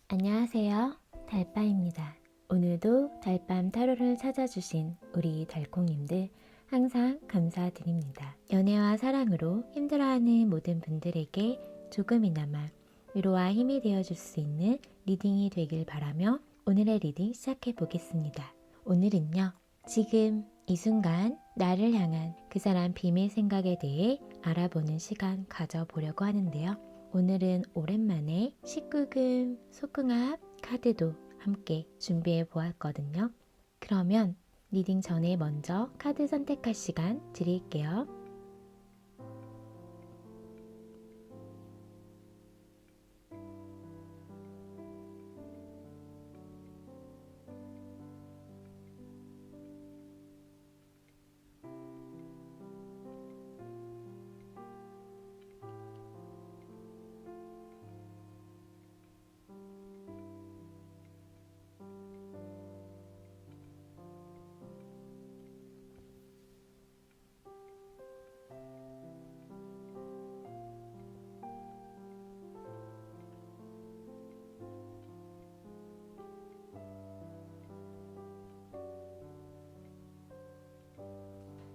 안녕하세요. 달빠입니다. 오늘도 달밤 타로를 찾아주신 우리 달콩님들 항상 감사드립니다. 연애와 사랑으로 힘들어하는 모든 분들에게 조금이나마 위로와 힘이 되어줄 수 있는 리딩이 되길 바라며 오늘의 리딩 시작해 보겠습니다. 오늘은요, 지금 이 순간 나를 향한 그 사람 비밀 생각에 대해 알아보는 시간 가져보려고 하는데요. 오늘은 오랜만에 19금 소궁합 카드도 함께 준비해 보았거든요. 그러면 리딩 전에 먼저 카드 선택할 시간 드릴게요.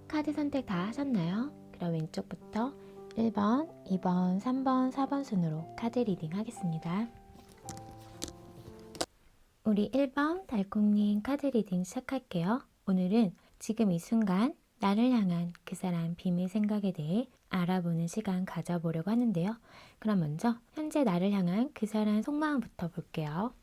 카드 선택 다 하셨나요? 그럼 왼쪽부터 1번, 2번, 3번, 4번 순으로 카드 리딩 하겠습니다. 우리 1번 달콩님 카드 리딩 시작할게요. 오늘은 지금 이 순간 나를 향한 그 사람 비밀 생각에 대해 알아보는 시간 가져보려고 하는데요. 그럼 먼저 현재 나를 향한 그 사람 속마음부터 볼게요.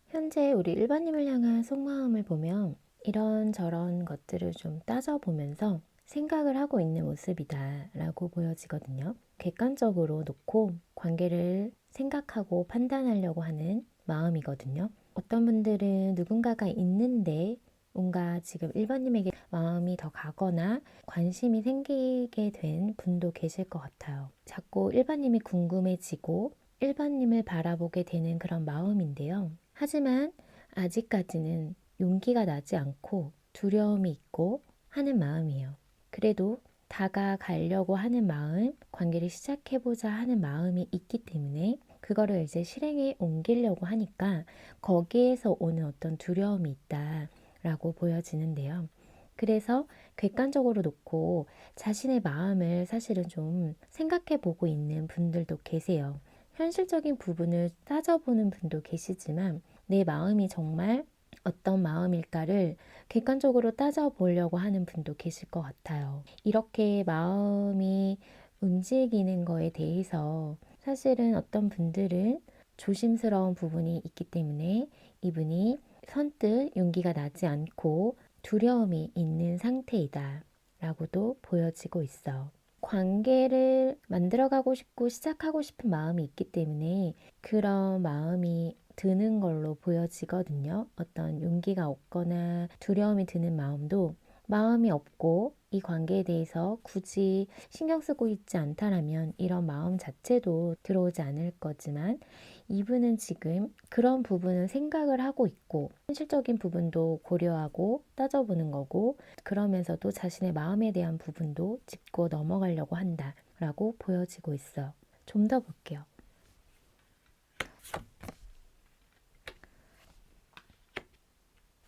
현재 우리 1번님을 향한 속마음을 보면 이런저런 것들을 좀 따져보면서 생각을 하고 있는 모습이다 라고 보여지거든요. 객관적으로 놓고 관계를 생각하고 판단하려고 하는 마음이거든요. 어떤 분들은 누군가가 있는데 뭔가 지금 1번님에게 마음이 더 가거나 관심이 생기게 된 분도 계실 것 같아요. 자꾸 1번님이 궁금해지고 1번님을 바라보게 되는 그런 마음인데요. 하지만 아직까지는 용기가 나지 않고 두려움이 있고 하는 마음이에요. 그래도 다가가려고 하는 마음, 관계를 시작해보자 하는 마음이 있기 때문에 그거를 이제 실행에 옮기려고 하니까 거기에서 오는 어떤 두려움이 있다라고 보여지는데요. 그래서 객관적으로 놓고 자신의 마음을 사실은 좀 생각해 보고 있는 분들도 계세요. 현실적인 부분을 따져보는 분도 계시지만 내 마음이 정말 어떤 마음일까를 객관적으로 따져보려고 하는 분도 계실 것 같아요. 이렇게 마음이 움직이는 거에 대해서 사실은 어떤 분들은 조심스러운 부분이 있기 때문에 이분이 선뜻 용기가 나지 않고 두려움이 있는 상태이다 라고도 보여지고 있어. 관계를 만들어가고 싶고 시작하고 싶은 마음이 있기 때문에 그런 마음이 드는 걸로 보여지거든요. 어떤 용기가 없거나 두려움이 드는 마음도 마음이 없고 이 관계에 대해서 굳이 신경 쓰고 있지 않다라면 이런 마음 자체도 들어오지 않을 거지만 이분은 지금 그런 부분은 생각을 하고 있고 현실적인 부분도 고려하고 따져보는 거고 그러면서도 자신의 마음에 대한 부분도 짚고 넘어가려고 한다라고 보여지고 있어. 좀 더 볼게요.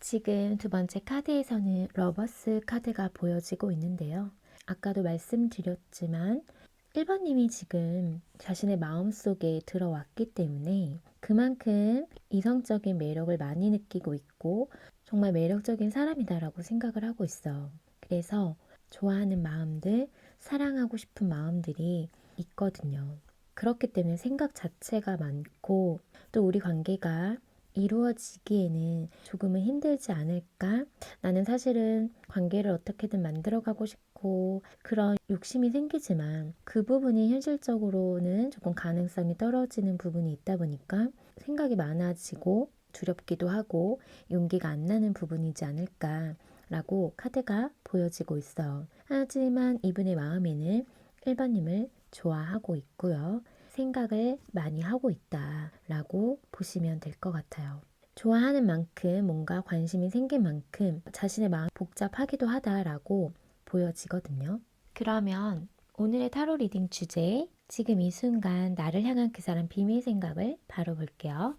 지금 두 번째 카드에서는 러버스 카드가 보여지고 있는데요. 아까도 말씀드렸지만 1번님이 지금 자신의 마음속에 들어왔기 때문에 그만큼 이성적인 매력을 많이 느끼고 있고 정말 매력적인 사람이다라고 생각을 하고 있어. 그래서 좋아하는 마음들, 사랑하고 싶은 마음들이 있거든요. 그렇기 때문에 생각 자체가 많고 또 우리 관계가 이루어지기에는 조금은 힘들지 않을까? 나는 사실은 관계를 어떻게든 만들어가고 싶고 그런 욕심이 생기지만 그 부분이 현실적으로는 조금 가능성이 떨어지는 부분이 있다 보니까 생각이 많아지고 두렵기도 하고 용기가 안 나는 부분이지 않을까 라고 카드가 보여지고 있어. 하지만 이분의 마음에는 1번님을 좋아하고 있고요. 생각을 많이 하고 있다라고 보시면 될 것 같아요. 좋아하는 만큼 뭔가 관심이 생긴 만큼 자신의 마음이 복잡하기도 하다라고 보여지거든요. 그러면 오늘의 타로 리딩 주제, 지금 이 순간 나를 향한 그 사람 비밀 생각을 바로 볼게요.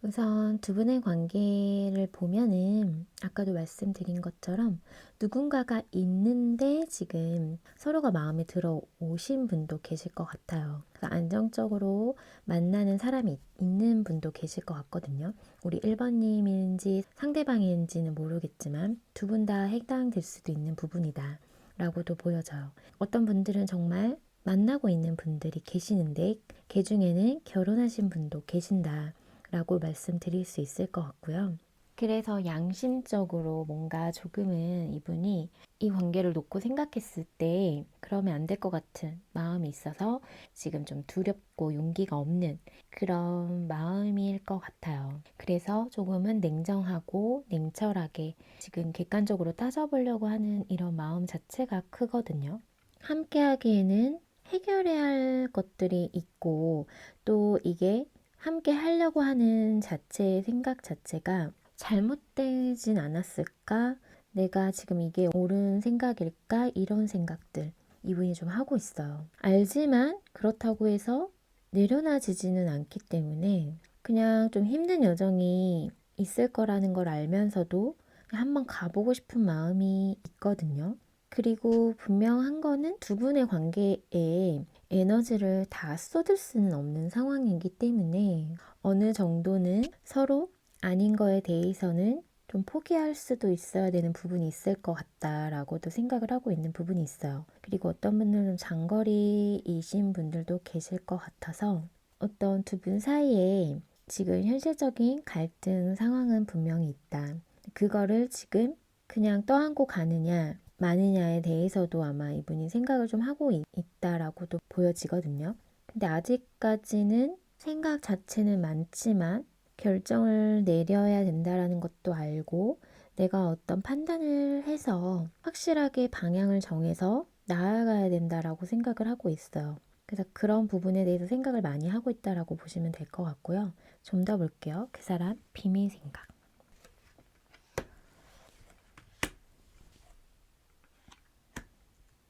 우선 두 분의 관계를 보면은 아까도 말씀드린 것처럼 누군가가 있는데 지금 서로가 마음에 들어오신 분도 계실 것 같아요. 그래서 안정적으로 만나는 사람이 있는 분도 계실 것 같거든요. 우리 1번님인지 상대방인지는 모르겠지만 두 분 다 해당될 수도 있는 부분이다 라고도 보여져요. 어떤 분들은 정말 만나고 있는 분들이 계시는데 그 중에는 결혼하신 분도 계신다 라고 말씀드릴 수 있을 것 같고요. 그래서 양심적으로 뭔가 조금은 이분이 이 관계를 놓고 생각했을 때 그러면 안 될 것 같은 마음이 있어서 지금 좀 두렵고 용기가 없는 그런 마음일 것 같아요. 그래서 조금은 냉정하고 냉철하게 지금 객관적으로 따져보려고 하는 이런 마음 자체가 크거든요. 함께 하기에는 해결해야 할 것들이 있고 또 이게 함께 하려고 하는 자체의 생각 자체가 잘못되진 않았을까? 내가 지금 이게 옳은 생각일까? 이런 생각들 이분이 좀 하고 있어요. 알지만 그렇다고 해서 내려놔지지는 않기 때문에 그냥 좀 힘든 여정이 있을 거라는 걸 알면서도 한번 가보고 싶은 마음이 있거든요. 그리고 분명한 거는 두 분의 관계에 에너지를 다 쏟을 수는 없는 상황이기 때문에 어느 정도는 서로 아닌 거에 대해서는 좀 포기할 수도 있어야 되는 부분이 있을 것 같다라고도 생각을 하고 있는 부분이 있어요. 그리고 어떤 분들은 장거리이신 분들도 계실 것 같아서 어떤 두 분 사이에 지금 현실적인 갈등 상황은 분명히 있다. 그거를 지금 그냥 떠안고 가느냐 마느냐에 대해서도 아마 이분이 생각을 좀 하고 있다라고도 보여지거든요. 근데 아직까지는 생각 자체는 많지만 결정을 내려야 된다라는 것도 알고 내가 어떤 판단을 해서 확실하게 방향을 정해서 나아가야 된다라고 생각을 하고 있어요. 그래서 그런 부분에 대해서 생각을 많이 하고 있다라고 보시면 될 것 같고요. 좀 더 볼게요. 그 사람 비밀 생각.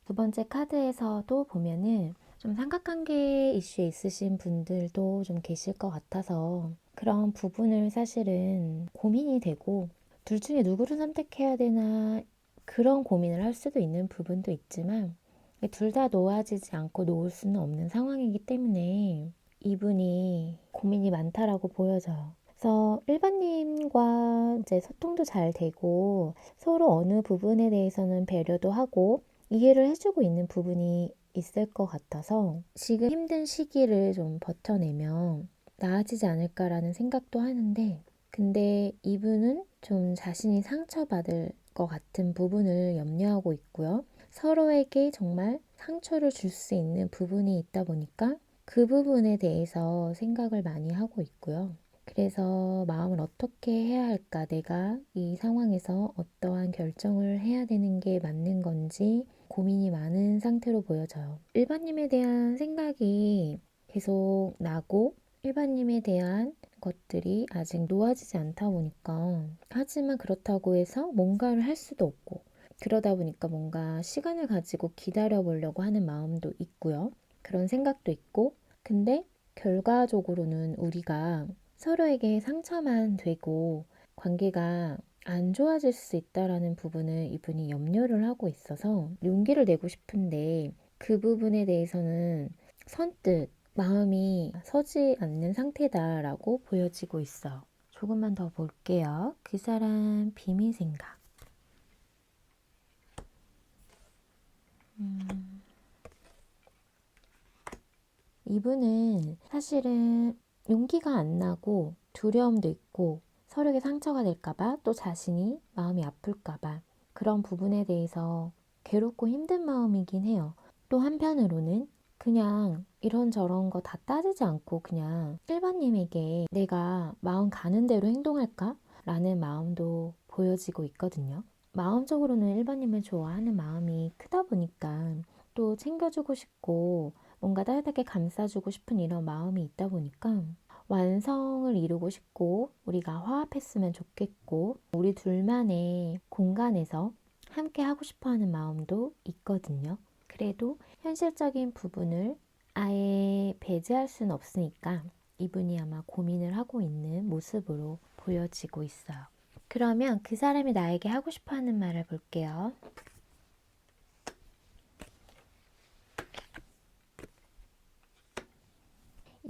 두 번째 카드에서도 보면은 좀 삼각관계 이슈에 있으신 분들도 좀 계실 것 같아서 그런 부분을 사실은 고민이 되고 둘 중에 누구를 선택해야 되나 그런 고민을 할 수도 있는 부분도 있지만 둘 다 놓아지지 않고 놓을 수는 없는 상황이기 때문에 이분이 고민이 많다라고 보여져요. 그래서 일반님과 이제 소통도 잘 되고 서로 어느 부분에 대해서는 배려도 하고 이해를 해주고 있는 부분이 있을 것 같아서 지금 힘든 시기를 좀 버텨내면 나아지지 않을까라는 생각도 하는데 근데 이분은 좀 자신이 상처받을 것 같은 부분을 염려하고 있고요. 서로에게 정말 상처를 줄 수 있는 부분이 있다 보니까 그 부분에 대해서 생각을 많이 하고 있고요. 그래서 마음을 어떻게 해야 할까? 내가 이 상황에서 어떠한 결정을 해야 되는 게 맞는 건지 고민이 많은 상태로 보여져요. 일반님에 대한 생각이 계속 나고 일반님에 대한 것들이 아직 놓아지지 않다 보니까 하지만 그렇다고 해서 뭔가를 할 수도 없고 그러다 보니까 뭔가 시간을 가지고 기다려 보려고 하는 마음도 있고요. 그런 생각도 있고 근데 결과적으로는 우리가 서로에게 상처만 되고 관계가 안 좋아질 수 있다라는 부분을 이분이 염려를 하고 있어서 용기를 내고 싶은데 그 부분에 대해서는 선뜻 마음이 서지 않는 상태다라고 보여지고 있어요. 조금만 더 볼게요. 그 사람 비밀 생각. 이분은 사실은 용기가 안 나고 두려움도 있고 서로에게 상처가 될까봐 또 자신이 마음이 아플까봐 그런 부분에 대해서 괴롭고 힘든 마음이긴 해요. 또 한편으로는 그냥 이런저런 거 다 따지지 않고 그냥 일반님에게 내가 마음 가는 대로 행동할까? 라는 마음도 보여지고 있거든요. 마음적으로는 일반님을 좋아하는 마음이 크다 보니까 또 챙겨주고 싶고 뭔가 따뜻하게 감싸주고 싶은 이런 마음이 있다 보니까 완성을 이루고 싶고 우리가 화합했으면 좋겠고 우리 둘만의 공간에서 함께 하고 싶어 하는 마음도 있거든요. 그래도 현실적인 부분을 아예 배제할 수는 없으니까 이분이 아마 고민을 하고 있는 모습으로 보여지고 있어요. 그러면 그 사람이 나에게 하고 싶어 하는 말을 볼게요.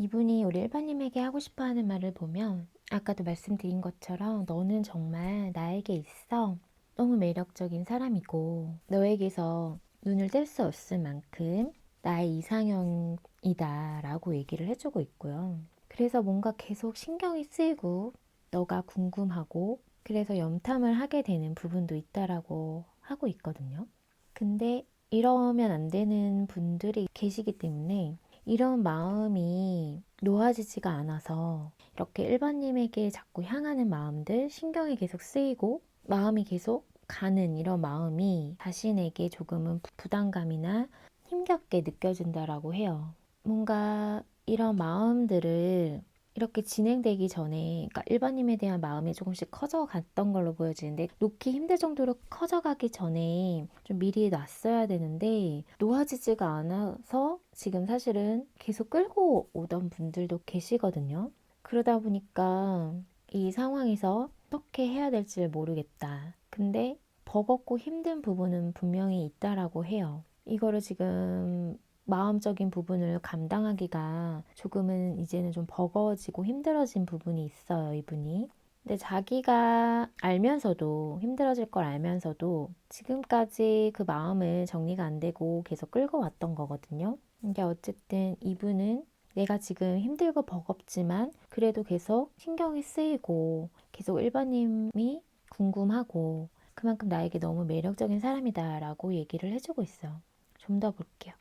이분이 우리 일반님에게 하고 싶어 하는 말을 보면 아까도 말씀드린 것처럼 너는 정말 나에게 있어 너무 매력적인 사람이고 너에게서 눈을 뗄 수 없을 만큼 나의 이상형이다 라고 얘기를 해주고 있고요. 그래서 뭔가 계속 신경이 쓰이고 너가 궁금하고 그래서 염탐을 하게 되는 부분도 있다라고 하고 있거든요. 근데 이러면 안 되는 분들이 계시기 때문에 이런 마음이 놓아지지가 않아서 이렇게 일반님에게 자꾸 향하는 마음들, 신경이 계속 쓰이고 마음이 계속 가는 이런 마음이 자신에게 조금은 부담감이나 힘겹게 느껴진다라고 해요. 뭔가 이런 마음들을 이렇게 진행되기 전에 그러니까 일반님에 대한 마음이 조금씩 커져갔던 걸로 보여지는데 놓기 힘들 정도로 커져가기 전에 좀 미리 놨어야 되는데 놓아지지가 않아서 지금 사실은 계속 끌고 오던 분들도 계시거든요. 그러다 보니까 이 상황에서 어떻게 해야 될지 모르겠다. 근데 버겁고 힘든 부분은 분명히 있다라고 해요. 이거를 지금 마음적인 부분을 감당하기가 조금은 이제는 좀 버거워지고 힘들어진 부분이 있어요, 이분이. 근데 자기가 알면서도 힘들어질 걸 알면서도 지금까지 그 마음을 정리가 안 되고 계속 끌고 왔던 거거든요. 근데 어쨌든 이분은 내가 지금 힘들고 버겁지만 그래도 계속 신경이 쓰이고 계속 일반님이 궁금하고 그만큼 나에게 너무 매력적인 사람이다라고 얘기를 해주고 있어요. 좀 더 볼게요.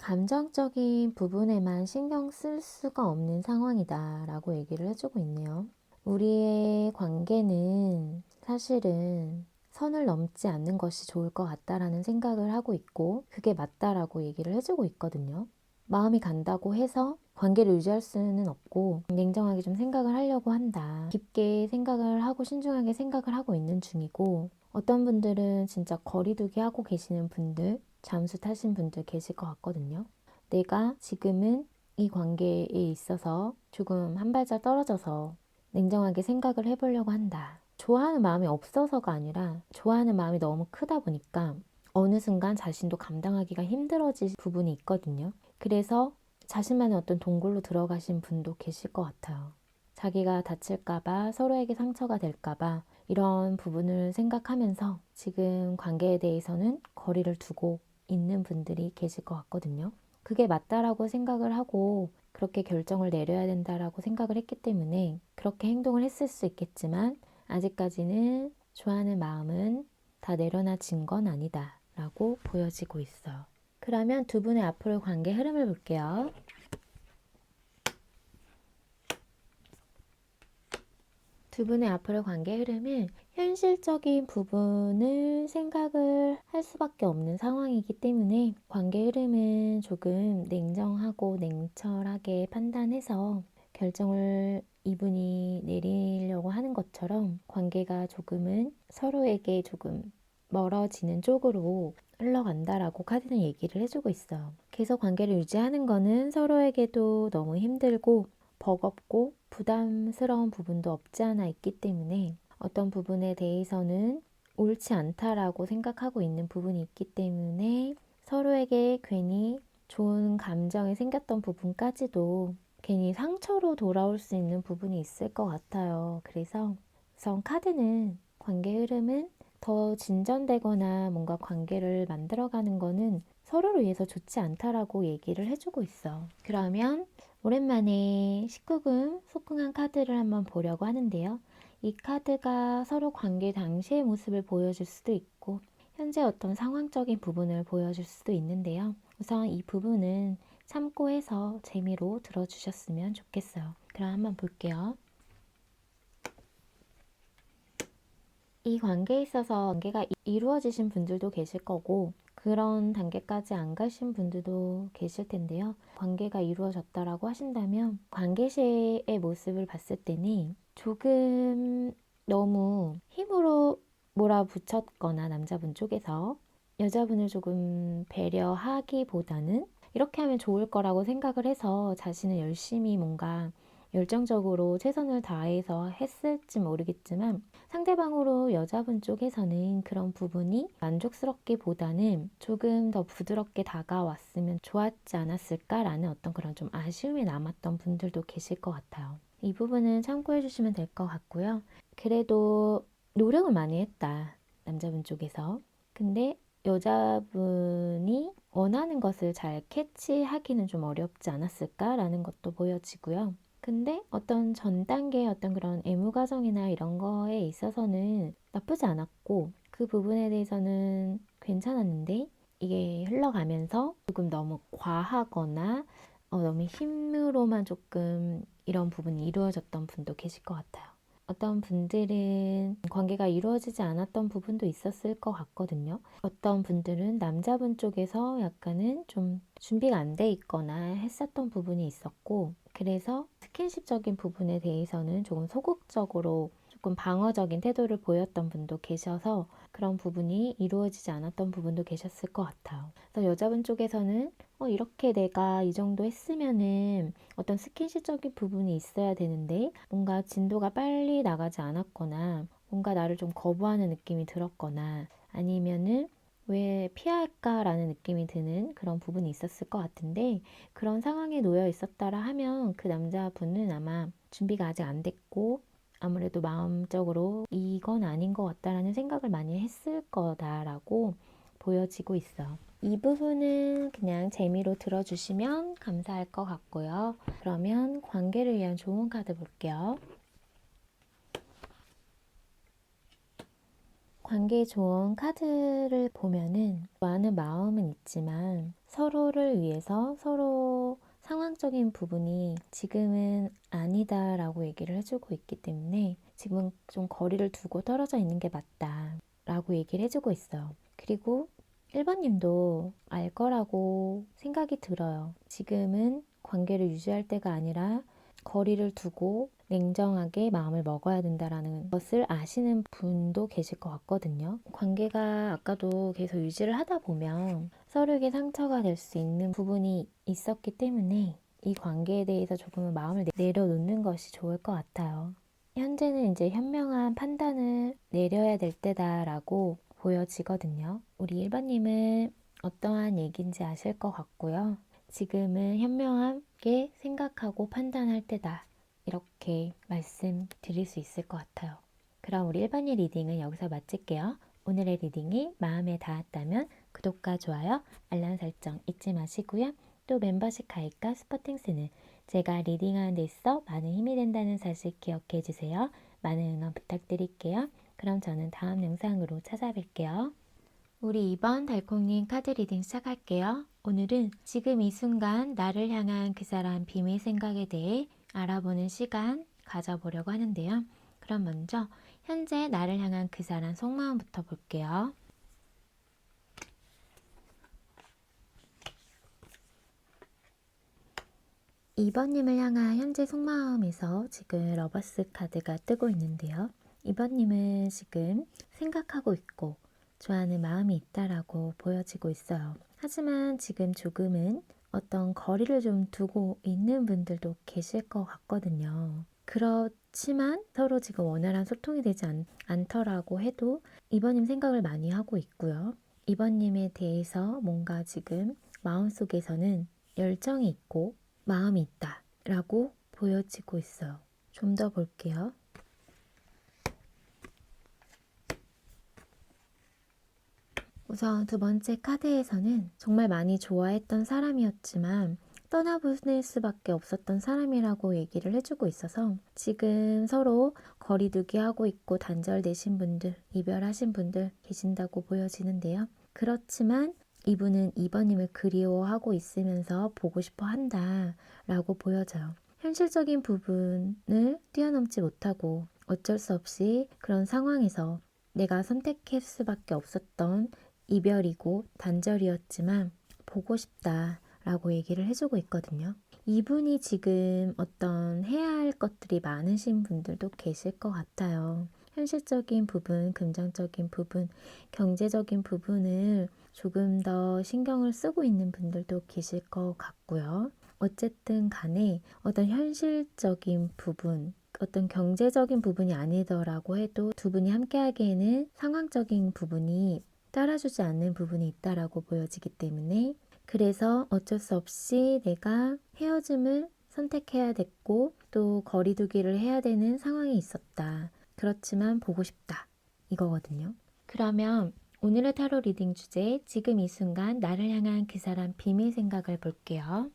감정적인 부분에만 신경 쓸 수가 없는 상황이다 라고 얘기를 해주고 있네요. 우리의 관계는 사실은 선을 넘지 않는 것이 좋을 것 같다라는 생각을 하고 있고 그게 맞다라고 얘기를 해주고 있거든요. 마음이 간다고 해서 관계를 유지할 수는 없고 냉정하게 좀 생각을 하려고 한다. 깊게 생각을 하고 신중하게 생각을 하고 있는 중이고 어떤 분들은 진짜 거리두기 하고 계시는 분들 잠수 타신 분들 계실 것 같거든요. 내가 지금은 이 관계에 있어서 조금 한 발짝 떨어져서 냉정하게 생각을 해보려고 한다. 좋아하는 마음이 없어서가 아니라 좋아하는 마음이 너무 크다 보니까 어느 순간 자신도 감당하기가 힘들어질 부분이 있거든요. 그래서 자신만의 어떤 동굴로 들어가신 분도 계실 것 같아요. 자기가 다칠까봐 서로에게 상처가 될까봐 이런 부분을 생각하면서 지금 관계에 대해서는 거리를 두고 있는 분들이 계실 것 같거든요. 그게 맞다라고 생각을 하고 그렇게 결정을 내려야 된다라고 생각을 했기 때문에 그렇게 행동을 했을 수 있겠지만 아직까지는 좋아하는 마음은 다 내려놔진 건 아니다 라고 보여지고 있어요. 그러면 두 분의 앞으로 관계 흐름을 볼게요. 두 분의 앞으로 관계 흐름은 현실적인 부분을 생각을 할 수밖에 없는 상황이기 때문에 관계 흐름은 조금 냉정하고 냉철하게 판단해서 결정을 이분이 내리려고 하는 것처럼 관계가 조금은 서로에게 조금 멀어지는 쪽으로 흘러간다라고 카드는 얘기를 해주고 있어요. 계속 관계를 유지하는 거는 서로에게도 너무 힘들고 버겁고 부담스러운 부분도 없지 않아 있기 때문에 어떤 부분에 대해서는 옳지 않다라고 생각하고 있는 부분이 있기 때문에 서로에게 괜히 좋은 감정이 생겼던 부분까지도 괜히 상처로 돌아올 수 있는 부분이 있을 것 같아요. 그래서 우선 카드는 관계 흐름은 더 진전되거나 뭔가 관계를 만들어가는 거는 서로를 위해서 좋지 않다라고 얘기를 해주고 있어. 그러면 오랜만에 19금 속궁한 카드를 한번 보려고 하는데요. 이 카드가 서로 관계 당시의 모습을 보여줄 수도 있고 현재 어떤 상황적인 부분을 보여줄 수도 있는데요. 우선 이 부분은 참고해서 재미로 들어주셨으면 좋겠어요. 그럼 한번 볼게요. 이 관계에 있어서 관계가 이루어지신 분들도 계실 거고 그런 단계까지 안 가신 분들도 계실 텐데요. 관계가 이루어졌다라고 하신다면 관계 시의 모습을 봤을 때는 조금 너무 힘으로 몰아붙였거나 남자분 쪽에서 여자분을 조금 배려하기보다는 이렇게 하면 좋을 거라고 생각을 해서 자신은 열심히 뭔가 열정적으로 최선을 다해서 했을지 모르겠지만 상대방으로 여자분 쪽에서는 그런 부분이 만족스럽기보다는 조금 더 부드럽게 다가왔으면 좋았지 않았을까라는 어떤 그런 좀 아쉬움이 남았던 분들도 계실 것 같아요. 이 부분은 참고해 주시면 될 것 같고요. 그래도 노력을 많이 했다. 남자분 쪽에서. 근데 여자분이 원하는 것을 잘 캐치하기는 좀 어렵지 않았을까라는 것도 보여지고요. 근데 어떤 전 단계의 어떤 그런 애무 과정이나 이런 거에 있어서는 나쁘지 않았고 그 부분에 대해서는 괜찮았는데 이게 흘러가면서 조금 너무 과하거나 너무 힘으로만 조금 이런 부분이 이루어졌던 분도 계실 것 같아요. 어떤 분들은 관계가 이루어지지 않았던 부분도 있었을 것 같거든요. 어떤 분들은 남자분 쪽에서 약간은 좀 준비가 안 돼 있거나 했었던 부분이 있었고, 그래서 스킨십적인 부분에 대해서는 조금 소극적으로 조금 방어적인 태도를 보였던 분도 계셔서 그런 부분이 이루어지지 않았던 부분도 계셨을 것 같아요. 그래서 여자분 쪽에서는 이렇게 내가 이 정도 했으면은 어떤 스킨십적인 부분이 있어야 되는데 뭔가 진도가 빨리 나가지 않았거나 뭔가 나를 좀 거부하는 느낌이 들었거나 아니면은 왜 피할까라는 느낌이 드는 그런 부분이 있었을 것 같은데 그런 상황에 놓여 있었다라 하면 그 남자분은 아마 준비가 아직 안 됐고 아무래도 마음적으로 이건 아닌 것 같다라는 생각을 많이 했을 거다라고 보여지고 있어. 이 부분은 그냥 재미로 들어주시면 감사할 것 같고요. 그러면 관계를 위한 좋은 카드 볼게요. 관계 좋은 카드를 보면은 좋아하는 마음은 있지만 서로를 위해서 서로 상황적인 부분이 지금은 아니다라고 얘기를 해주고 있기 때문에 지금 좀 거리를 두고 떨어져 있는 게 맞다라고 얘기를 해주고 있어요. 그리고 1번님도 알 거라고 생각이 들어요. 지금은 관계를 유지할 때가 아니라 거리를 두고 냉정하게 마음을 먹어야 된다라는 것을 아시는 분도 계실 것 같거든요. 관계가 아까도 계속 유지를 하다 보면 서로에게 상처가 될 수 있는 부분이 있었기 때문에 이 관계에 대해서 조금은 마음을 내려놓는 것이 좋을 것 같아요. 현재는 이제 현명한 판단을 내려야 될 때다라고 보여지거든요. 우리 1번님은 어떠한 얘기인지 아실 것 같고요. 지금은 현명하게 생각하고 판단할 때다. 이렇게 말씀드릴 수 있을 것 같아요. 그럼 우리 1번의 리딩은 여기서 마칠게요. 오늘의 리딩이 마음에 닿았다면 구독과 좋아요, 알람 설정 잊지 마시고요. 또 멤버십 가입과 스포팅스는 제가 리딩하는 데 있어 많은 힘이 된다는 사실 기억해 주세요. 많은 응원 부탁드릴게요. 그럼 저는 다음 영상으로 찾아뵐게요. 우리 2번 달콩님 카드 리딩 시작할게요. 오늘은 지금 이 순간 나를 향한 그 사람 비밀 생각에 대해 알아보는 시간 가져보려고 하는데요. 그럼 먼저 현재 나를 향한 그 사람 속마음부터 볼게요. 2번님을 향한 현재 속마음에서 지금 러버스 카드가 뜨고 있는데요. 2번님은 지금 생각하고 있고 좋아하는 마음이 있다라고 보여지고 있어요. 하지만 지금 조금은 어떤 거리를 좀 두고 있는 분들도 계실 것 같거든요. 그렇지만 서로 지금 원활한 소통이 되지 않더라고 해도 2번님 생각을 많이 하고 있고요. 2번님에 대해서 뭔가 지금 마음속에서는 열정이 있고 마음이 있다 라고 보여지고 있어요. 좀 더 볼게요. 우선 두 번째 카드에서는 정말 많이 좋아했던 사람이었지만 떠나보낼 수밖에 없었던 사람이라고 얘기를 해주고 있어서 지금 서로 거리두기 하고 있고 단절되신 분들, 이별하신 분들 계신다고 보여지는데요. 그렇지만 이분은 2번님을 그리워하고 있으면서 보고 싶어 한다 라고 보여져요. 현실적인 부분을 뛰어넘지 못하고 어쩔 수 없이 그런 상황에서 내가 선택할 수밖에 없었던 이별이고 단절이었지만 보고 싶다 라고 얘기를 해주고 있거든요. 이분이 지금 어떤 해야 할 것들이 많으신 분들도 계실 것 같아요. 현실적인 부분, 금전적인 부분, 경제적인 부분을 조금 더 신경을 쓰고 있는 분들도 계실 것 같고요. 어쨌든 간에 어떤 현실적인 부분, 어떤 경제적인 부분이 아니더라고 해도 두 분이 함께 하기에는 상황적인 부분이 따라주지 않는 부분이 있다라고 보여지기 때문에 그래서 어쩔 수 없이 내가 헤어짐을 선택해야 됐고 또 거리두기를 해야 되는 상황이 있었다. 그렇지만 보고 싶다. 이거거든요. 그러면 오늘의 타로 리딩 주제 지금 이 순간 나를 향한 그 사람 비밀 생각을 볼게요.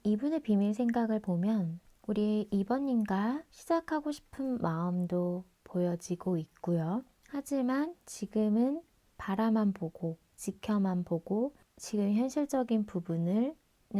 이분의 비밀 생각을 보면 우리 2번님과 시작하고 싶은 마음도 보여지고 있고요. 하지만 지금은 바라만 보고 지켜만 보고 지금 현실적인 부분을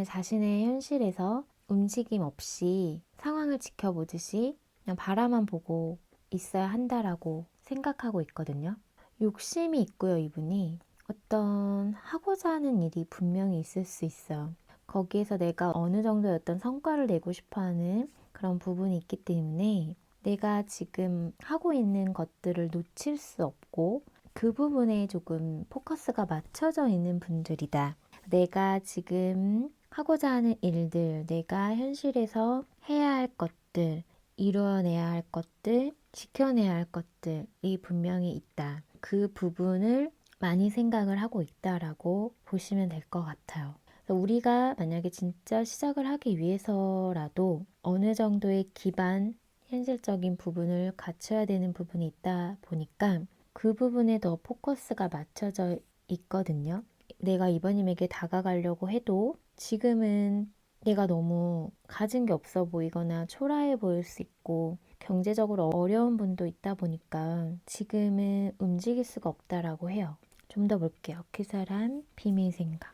자신의 현실에서 움직임 없이 상황을 지켜보듯이 그냥 바라만 보고 있어야 한다라고 생각하고 있거든요. 욕심이 있고요, 이분이. 어떤 하고자 하는 일이 분명히 있을 수 있어요. 거기에서 내가 어느 정도의 어떤 성과를 내고 싶어 하는 그런 부분이 있기 때문에 내가 지금 하고 있는 것들을 놓칠 수 없고 그 부분에 조금 포커스가 맞춰져 있는 분들이다. 내가 지금 하고자 하는 일들, 내가 현실에서 해야 할 것들, 이루어내야 할 것들, 지켜내야 할 것들이 분명히 있다. 그 부분을 많이 생각을 하고 있다라고 보시면 될 것 같아요. 우리가 만약에 진짜 시작을 하기 위해서라도 어느 정도의 기반, 현실적인 부분을 갖춰야 되는 부분이 있다 보니까 그 부분에 더 포커스가 맞춰져 있거든요. 내가 이번님에게 다가가려고 해도 지금은 내가 너무 가진 게 없어 보이거나 초라해 보일 수 있고 경제적으로 어려운 분도 있다 보니까 지금은 움직일 수가 없다라고 해요. 좀 더 볼게요. 그 사람 비밀 생각.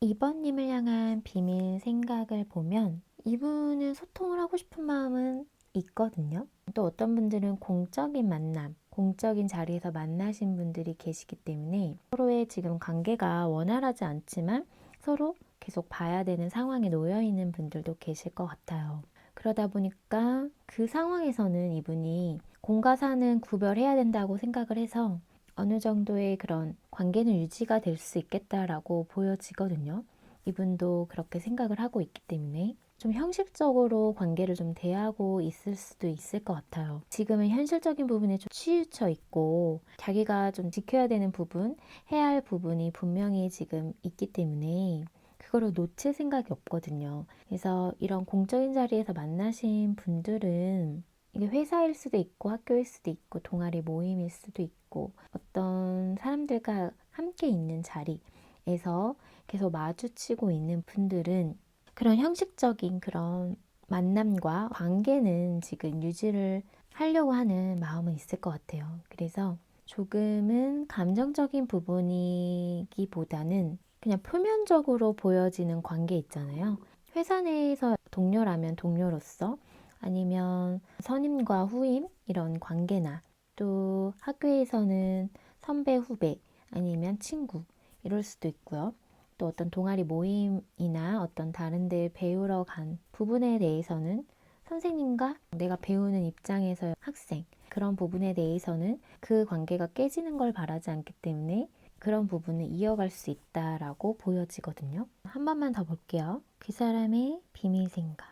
이번님을 향한 비밀 생각을 보면 이분은 소통을 하고 싶은 마음은 있거든요. 또 어떤 분들은 공적인 만남, 공적인 자리에서 만나신 분들이 계시기 때문에 서로의 지금 관계가 원활하지 않지만 서로 계속 봐야 되는 상황에 놓여 있는 분들도 계실 것 같아요. 그러다 보니까 그 상황에서는 이분이 공과 사는 구별해야 된다고 생각을 해서 어느 정도의 그런 관계는 유지가 될 수 있겠다라고 보여지거든요. 이분도 그렇게 생각을 하고 있기 때문에 좀 형식적으로 관계를 좀 대하고 있을 수도 있을 것 같아요. 지금은 현실적인 부분에 좀 치우쳐 있고 자기가 좀 지켜야 되는 부분, 해야 할 부분이 분명히 지금 있기 때문에 그거를 놓칠 생각이 없거든요. 그래서 이런 공적인 자리에서 만나신 분들은 이게 회사일 수도 있고 학교일 수도 있고 동아리 모임일 수도 있고 어떤 사람들과 함께 있는 자리에서 계속 마주치고 있는 분들은 그런 형식적인 그런 만남과 관계는 지금 유지를 하려고 하는 마음은 있을 것 같아요. 그래서 조금은 감정적인 부분이기보다는 그냥 표면적으로 보여지는 관계 있잖아요. 회사 내에서 동료라면 동료로서 아니면 선임과 후임 이런 관계나 또 학교에서는 선배 후배 아니면 친구 이럴 수도 있고요. 또 어떤 동아리 모임이나 어떤 다른 데 배우러 간 부분에 대해서는 선생님과 내가 배우는 입장에서 학생 그런 부분에 대해서는 그 관계가 깨지는 걸 바라지 않기 때문에 그런 부분을 이어갈 수 있다라고 보여지거든요. 한 번만 더 볼게요. 그 사람의 비밀 생각.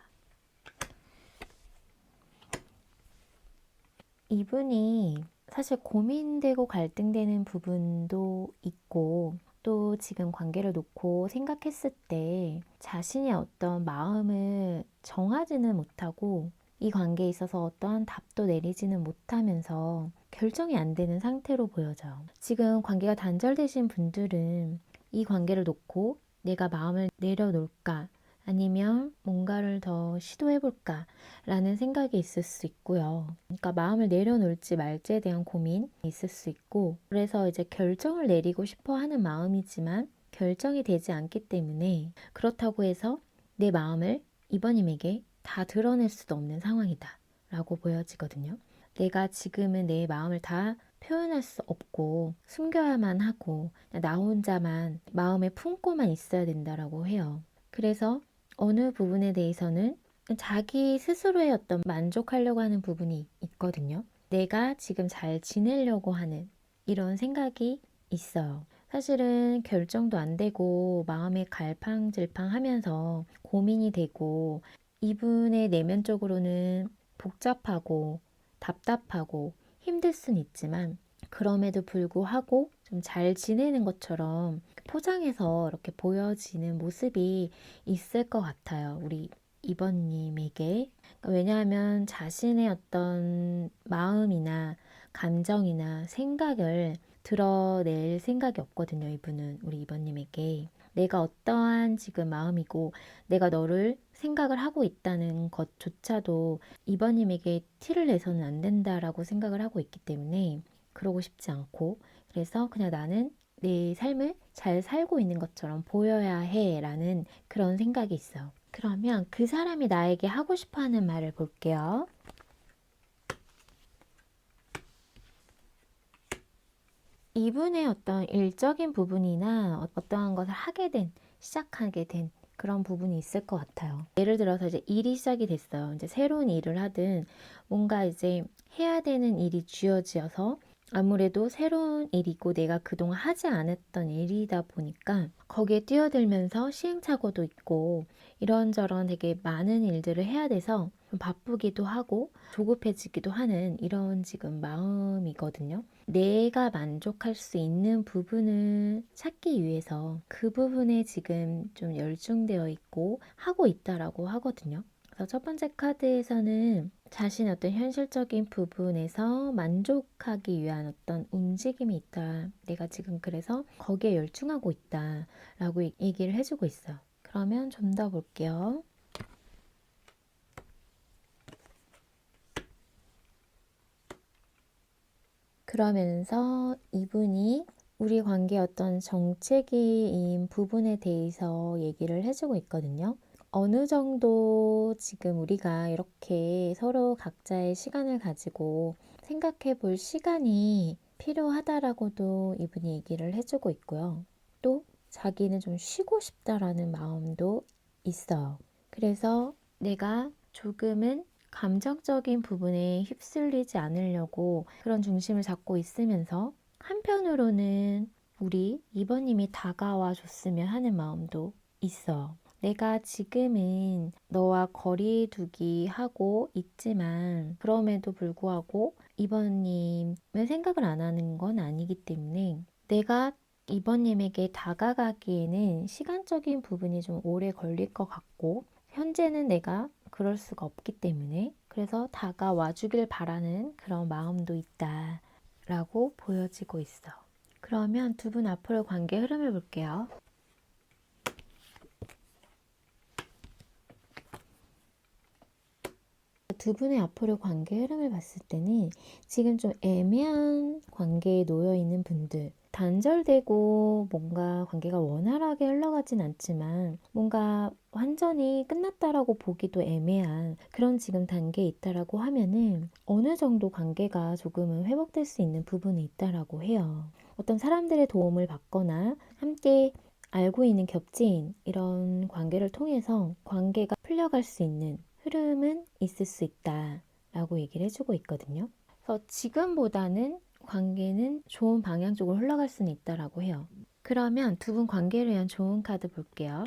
이분이 사실 고민되고 갈등되는 부분도 있고 또 지금 관계를 놓고 생각했을 때 자신의 어떤 마음을 정하지는 못하고 이 관계에 있어서 어떠한 답도 내리지는 못하면서 결정이 안 되는 상태로 보여져요. 지금 관계가 단절되신 분들은 이 관계를 놓고 내가 마음을 내려놓을까 아니면 뭔가를 더 시도해볼까 라는 생각이 있을 수 있고요. 그러니까 마음을 내려놓을지 말지에 대한 고민이 있을 수 있고 그래서 이제 결정을 내리고 싶어 하는 마음이지만 결정이 되지 않기 때문에 그렇다고 해서 내 마음을 이번님에게 다 드러낼 수도 없는 상황이다 라고 보여지거든요. 내가 지금은 내 마음을 다 표현할 수 없고 숨겨야만 하고 나 혼자만 마음에 품고만 있어야 된다라고 해요. 그래서 어느 부분에 대해서는 자기 스스로의 어떤 만족하려고 하는 부분이 있거든요. 내가 지금 잘 지내려고 하는 이런 생각이 있어요. 사실은 결정도 안 되고 마음에 갈팡질팡 하면서 고민이 되고 이분의 내면적으로는 복잡하고 답답하고 힘들 순 있지만 그럼에도 불구하고 좀 잘 지내는 것처럼 포장해서 이렇게 보여지는 모습이 있을 것 같아요. 우리 2번님에게. 왜냐하면 자신의 어떤 마음이나 감정이나 생각을 드러낼 생각이 없거든요. 이분은 우리 2번님에게. 내가 어떠한 지금 마음이고 내가 너를 생각을 하고 있다는 것조차도 2번님에게 티를 내서는 안 된다라고 생각을 하고 있기 때문에 그러고 싶지 않고 그래서 그냥 나는 내 삶을 잘 살고 있는 것처럼 보여야 해라는 그런 생각이 있어요. 그러면 그 사람이 나에게 하고 싶어 하는 말을 볼게요. 이분의 어떤 일적인 부분이나 어떠한 것을 하게 된, 시작하게 된 그런 부분이 있을 것 같아요. 예를 들어서 이제 일이 시작이 됐어요. 이제 새로운 일을 하든 뭔가 이제 해야 되는 일이 쥐어지어서 아무래도 새로운 일이고 내가 그동안 하지 않았던 일이다 보니까 거기에 뛰어들면서 시행착오도 있고 이런저런 되게 많은 일들을 해야 돼서 좀 바쁘기도 하고 조급해지기도 하는 이런 지금 마음이거든요. 내가 만족할 수 있는 부분을 찾기 위해서 그 부분에 지금 좀 열중되어 있고 하고 있다라고 하거든요. 그래서 첫 번째 카드에서는 자신의 어떤 현실적인 부분에서 만족하기 위한 어떤 움직임이 있다. 내가 지금 그래서 거기에 열중하고 있다. 라고 얘기를 해주고 있어요. 그러면 좀 더 볼게요. 그러면서 이분이 우리 관계의 어떤 정체기인 부분에 대해서 얘기를 해주고 있거든요. 어느 정도 지금 우리가 이렇게 서로 각자의 시간을 가지고 생각해 볼 시간이 필요하다라고도 이분이 얘기를 해주고 있고요. 또 자기는 좀 쉬고 싶다라는 마음도 있어요. 그래서 내가 조금은 감정적인 부분에 휩쓸리지 않으려고 그런 중심을 잡고 있으면서 한편으로는 우리 2번님이 다가와 줬으면 하는 마음도 있어. 내가 지금은 너와 거리 두기 하고 있지만 그럼에도 불구하고 2번님을 생각을 안 하는 건 아니기 때문에 내가 2번님에게 다가가기에는 시간적인 부분이 좀 오래 걸릴 것 같고 현재는 내가 그럴 수가 없기 때문에 그래서 다가와 주길 바라는 그런 마음도 있다 라고 보여지고 있어. 그러면 두 분 앞으로 관계 흐름을 볼게요. 두 분의 앞으로 관계 흐름을 봤을 때는 지금 좀 애매한 관계에 놓여 있는 분들, 단절되고 뭔가 관계가 원활하게 흘러가진 않지만 뭔가 완전히 끝났다라고 보기도 애매한 그런 지금 단계에 있다라고 하면은 어느 정도 관계가 조금은 회복될 수 있는 부분이 있다라고 해요. 어떤 사람들의 도움을 받거나 함께 알고 있는 겹친 이런 관계를 통해서 관계가 풀려갈 수 있는 흐름은 있을 수 있다 라고 얘기를 해주고 있거든요. 그래서 지금보다는 관계는 좋은 방향 쪽으로 흘러갈 수는 있다라고 해요. 그러면 두 분 관계를 위한 좋은 카드 볼게요.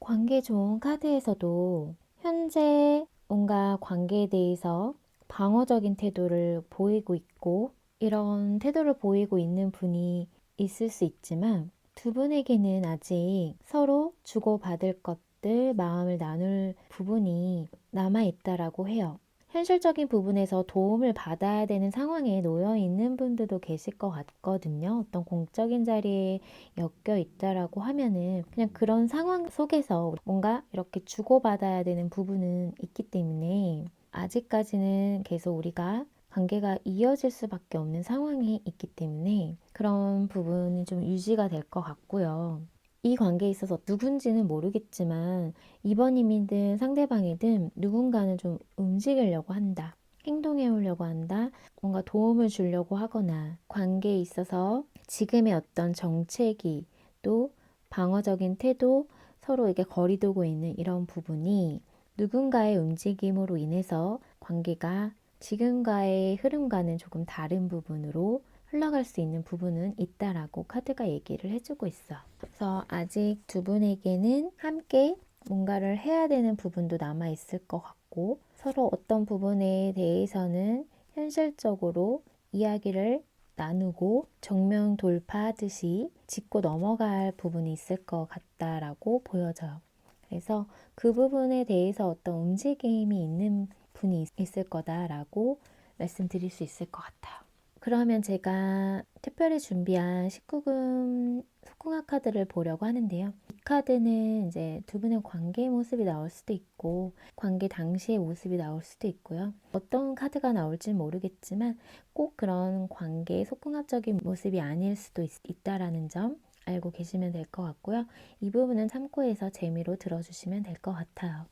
관계 좋은 카드에서도 현재 뭔가 관계에 대해서 방어적인 태도를 보이고 있고 이런 태도를 보이고 있는 분이 있을 수 있지만 두 분에게는 아직 서로 주고받을 것들, 마음을 나눌 부분이 남아있다라고 해요. 현실적인 부분에서 도움을 받아야 되는 상황에 놓여 있는 분들도 계실 것 같거든요. 어떤 공적인 자리에 엮여 있다라고 하면은 그냥 그런 상황 속에서 뭔가 이렇게 주고받아야 되는 부분은 있기 때문에 아직까지는 계속 우리가 관계가 이어질 수밖에 없는 상황이 있기 때문에 그런 부분이 좀 유지가 될 것 같고요. 이 관계에 있어서 누군지는 모르겠지만 이번님이든 상대방이든 누군가는 좀 움직이려고 한다. 행동해 오려고 한다. 뭔가 도움을 주려고 하거나 관계에 있어서 지금의 어떤 정체기 또 방어적인 태도 서로에게 거리 두고 있는 이런 부분이 누군가의 움직임으로 인해서 관계가 지금과의 흐름과는 조금 다른 부분으로 흘러갈 수 있는 부분은 있다라고 카드가 얘기를 해주고 있어. 그래서 아직 두 분에게는 함께 뭔가를 해야 되는 부분도 남아 있을 것 같고 서로 어떤 부분에 대해서는 현실적으로 이야기를 나누고 정면 돌파하듯이 짚고 넘어갈 부분이 있을 것 같다라고 보여져요. 그래서 그 부분에 대해서 어떤 움직임이 있는 분이 있을 거다라고 말씀드릴 수 있을 것 같아요. 그러면 제가 특별히 준비한 19금 속궁합 카드를 보려고 하는데요. 이 카드는 이제 두 분의 관계의 모습이 나올 수도 있고 관계 당시의 모습이 나올 수도 있고요. 어떤 카드가 나올지 모르겠지만 꼭 그런 관계의 속궁합적인 모습이 아닐 수도 있다라는 점 알고 계시면 될 것 같고요. 이 부분은 참고해서 재미로 들어주시면 될 것 같아요.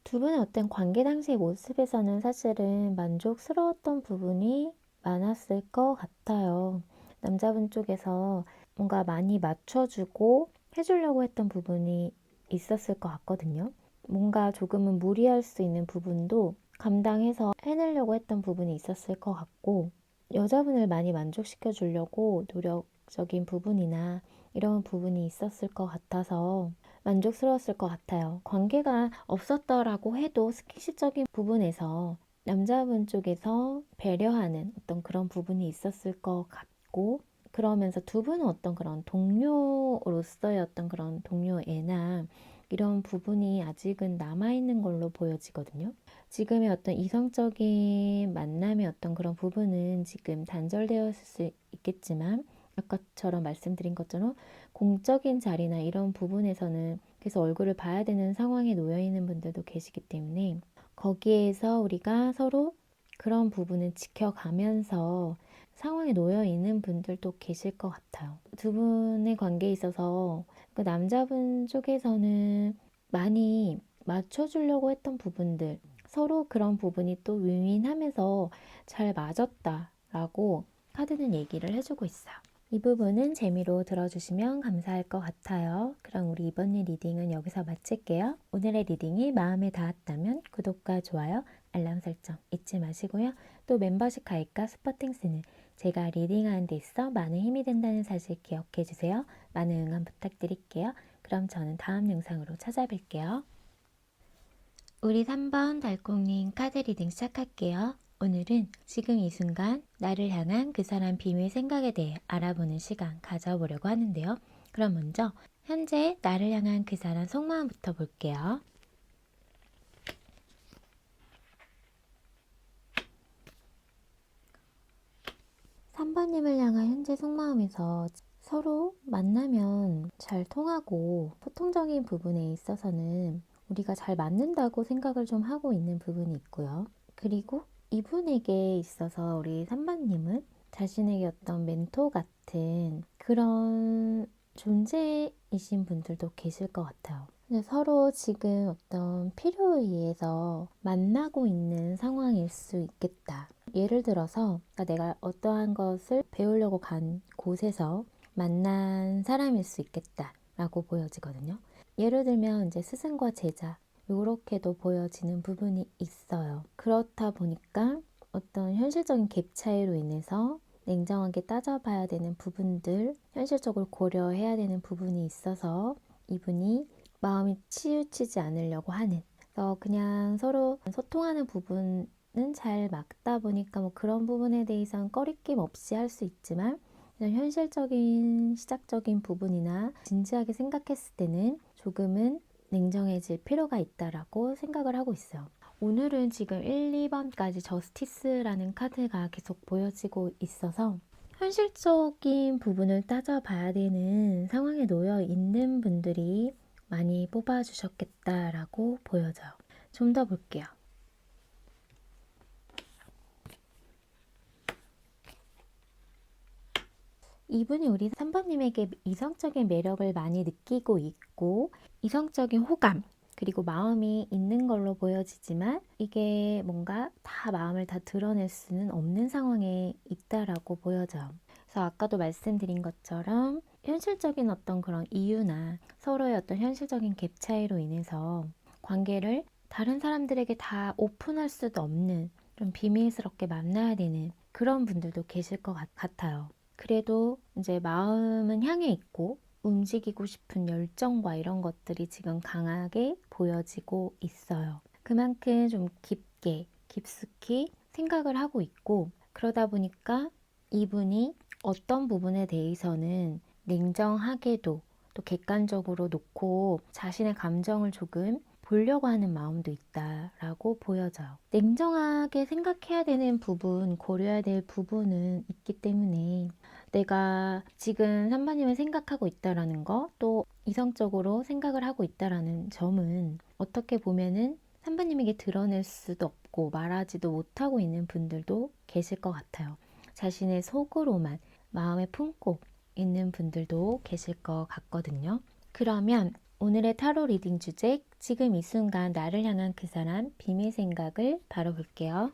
두 분의 어떤 관계 당시의 모습에서는 사실은 만족스러웠던 부분이 많았을 것 같아요. 남자분 쪽에서 뭔가 많이 맞춰주고 해주려고 했던 부분이 있었을 것 같거든요. 뭔가 조금은 무리할 수 있는 부분도 감당해서 해내려고 했던 부분이 있었을 것 같고 여자분을 많이 만족시켜 주려고 노력적인 부분이나 이런 부분이 있었을 것 같아서 만족스러웠을 것 같아요. 관계가 없었더라고 해도 스킨십적인 부분에서 남자분 쪽에서 배려하는 어떤 그런 부분이 있었을 것 같고 그러면서 두 분은 어떤 그런 동료로서의 어떤 그런 동료애나 이런 부분이 아직은 남아있는 걸로 보여지거든요. 지금의 어떤 이성적인 만남의 어떤 그런 부분은 지금 단절되었을 수 있겠지만 아까처럼 말씀드린 것처럼 공적인 자리나 이런 부분에서는 계속 얼굴을 봐야 되는 상황에 놓여 있는 분들도 계시기 때문에 거기에서 우리가 서로 그런 부분을 지켜가면서 상황에 놓여 있는 분들도 계실 것 같아요. 두 분의 관계에 있어서 그 남자분 쪽에서는 많이 맞춰주려고 했던 부분들 서로 그런 부분이 또 윈윈하면서 잘 맞았다라고 카드는 얘기를 해주고 있어요. 이 부분은 재미로 들어주시면 감사할 것 같아요. 그럼 우리 이번 일 리딩은 여기서 마칠게요. 오늘의 리딩이 마음에 닿았다면 구독과 좋아요, 알람 설정 잊지 마시고요. 또 멤버십 가입과 스포팅스는 제가 리딩하는 데 있어 많은 힘이 된다는 사실 기억해 주세요. 많은 응원 부탁드릴게요. 그럼 저는 다음 영상으로 찾아뵐게요. 우리 3번 달콩님 카드 리딩 시작할게요. 오늘은 지금 이 순간 나를 향한 그 사람 비밀 생각에 대해 알아보는 시간 가져보려고 하는데요. 그럼 먼저 현재 나를 향한 그 사람 속마음부터 볼게요. (3번님을) 향한 현재 속마음에서 서로 만나면 잘 통하고 소통적인 부분에 있어서는 우리가 잘 맞는다고 생각을 좀 하고 있는 부분이 있고요. 그리고 이분에게 있어서 우리 3번님은 자신에게 어떤 멘토 같은 그런 존재이신 분들도 계실 것 같아요. 근데 서로 지금 어떤 필요에 의해서 만나고 있는 상황일 수 있겠다. 예를 들어서 내가 어떠한 것을 배우려고 간 곳에서 만난 사람일 수 있겠다 라고 보여지거든요. 예를 들면 이제 스승과 제자 이렇게도 보여지는 부분이 있어요. 그렇다 보니까 어떤 현실적인 갭 차이로 인해서 냉정하게 따져봐야 되는 부분들, 현실적으로 고려해야 되는 부분이 있어서 이분이 마음이 치우치지 않으려고 하는, 그래서 그냥 서로 소통하는 부분은 잘 맞다 보니까 뭐 그런 부분에 대해서는 꺼리낌 없이 할 수 있지만 그냥 현실적인 시작적인 부분이나 진지하게 생각했을 때는 조금은 냉정해질 필요가 있다라고 생각을 하고 있어요. 오늘은 지금 1, 2번까지 저스티스라는 카드가 계속 보여지고 있어서 현실적인 부분을 따져봐야 되는 상황에 놓여 있는 분들이 많이 뽑아주셨겠다라고 보여져요. 좀 더 볼게요. 이분이 우리 3번님에게 이성적인 매력을 많이 느끼고 있고 이성적인 호감 그리고 마음이 있는 걸로 보여지지만 이게 뭔가 다 마음을 다 드러낼 수는 없는 상황에 있다라고 보여져요. 그래서 아까도 말씀드린 것처럼 현실적인 어떤 그런 이유나 서로의 어떤 현실적인 갭 차이로 인해서 관계를 다른 사람들에게 다 오픈할 수도 없는 좀 비밀스럽게 만나야 되는 그런 분들도 계실 것 같아요. 그래도 이제 마음은 향해 있고 움직이고 싶은 열정과 이런 것들이 지금 강하게 보여지고 있어요. 그만큼 좀 깊게, 깊숙이 생각을 하고 있고 그러다 보니까 이분이 어떤 부분에 대해서는 냉정하게도 또 객관적으로 놓고 자신의 감정을 조금 보려고 하는 마음도 있다라고 보여져요. 냉정하게 생각해야 되는 부분, 고려해야 될 부분은 있기 때문에 내가 지금 선배님을 생각하고 있다라는 거, 또 이성적으로 생각을 하고 있다라는 점은 어떻게 보면은 선배님에게 드러낼 수도 없고 말하지도 못하고 있는 분들도 계실 것 같아요. 자신의 속으로만 마음에 품고 있는 분들도 계실 것 같거든요. 그러면 오늘의 타로 리딩 주제, 지금 이 순간 나를 향한 그 사람 비밀 생각을 바로 볼게요.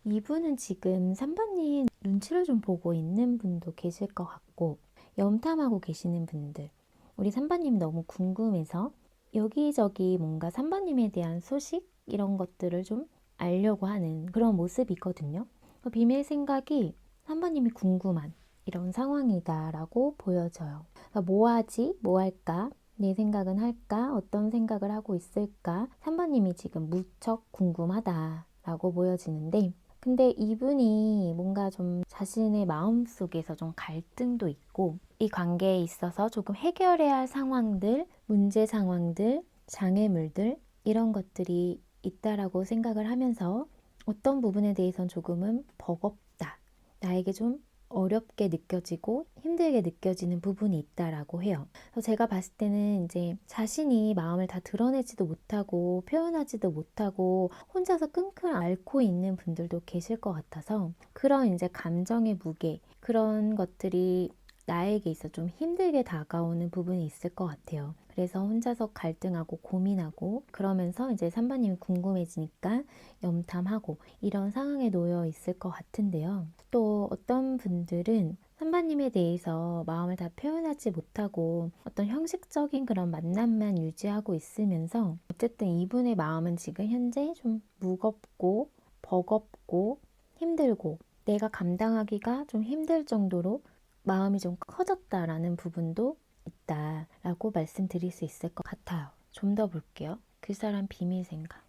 이분은 지금 3번님 눈치를 좀 보고 있는 분도 계실 것 같고 염탐하고 계시는 분들 우리 3번님 너무 궁금해서 여기저기 뭔가 3번님에 대한 소식 이런 것들을 좀 알려고 하는 그런 모습이거든요. 비밀 생각이 3번님이 궁금한 이런 상황이다라고 보여져요. 뭐 하지? 뭐 할까? 내 생각은 할까? 어떤 생각을 하고 있을까? 3번님이 지금 무척 궁금하다라고 보여지는데 근데 이분이 뭔가 좀 자신의 마음속에서 좀 갈등도 있고 이 관계에 있어서 조금 해결해야 할 상황들, 문제 상황들, 장애물들 이런 것들이 있다라고 생각을 하면서 어떤 부분에 대해서는 조금은 버겁다. 나에게 좀 어렵게 느껴지고 힘들게 느껴지는 부분이 있다라고 해요. 그래서 제가 봤을 때는 이제 자신이 마음을 다 드러내지도 못하고 표현하지도 못하고 혼자서 끙끙 앓고 있는 분들도 계실 것 같아서 그런 이제 감정의 무게 그런 것들이 나에게 있어 좀 힘들게 다가오는 부분이 있을 것 같아요. 그래서 혼자서 갈등하고 고민하고 그러면서 이제 3번님이 궁금해지니까 염탐하고 이런 상황에 놓여 있을 것 같은데요. 또 어떤 분들은 선배님에 대해서 마음을 다 표현하지 못하고 어떤 형식적인 그런 만남만 유지하고 있으면서 어쨌든 이분의 마음은 지금 현재 좀 무겁고 버겁고 힘들고 내가 감당하기가 좀 힘들 정도로 마음이 좀 커졌다라는 부분도 있다라고 말씀드릴 수 있을 것 같아요. 좀 더 볼게요. 그 사람 비밀 생각.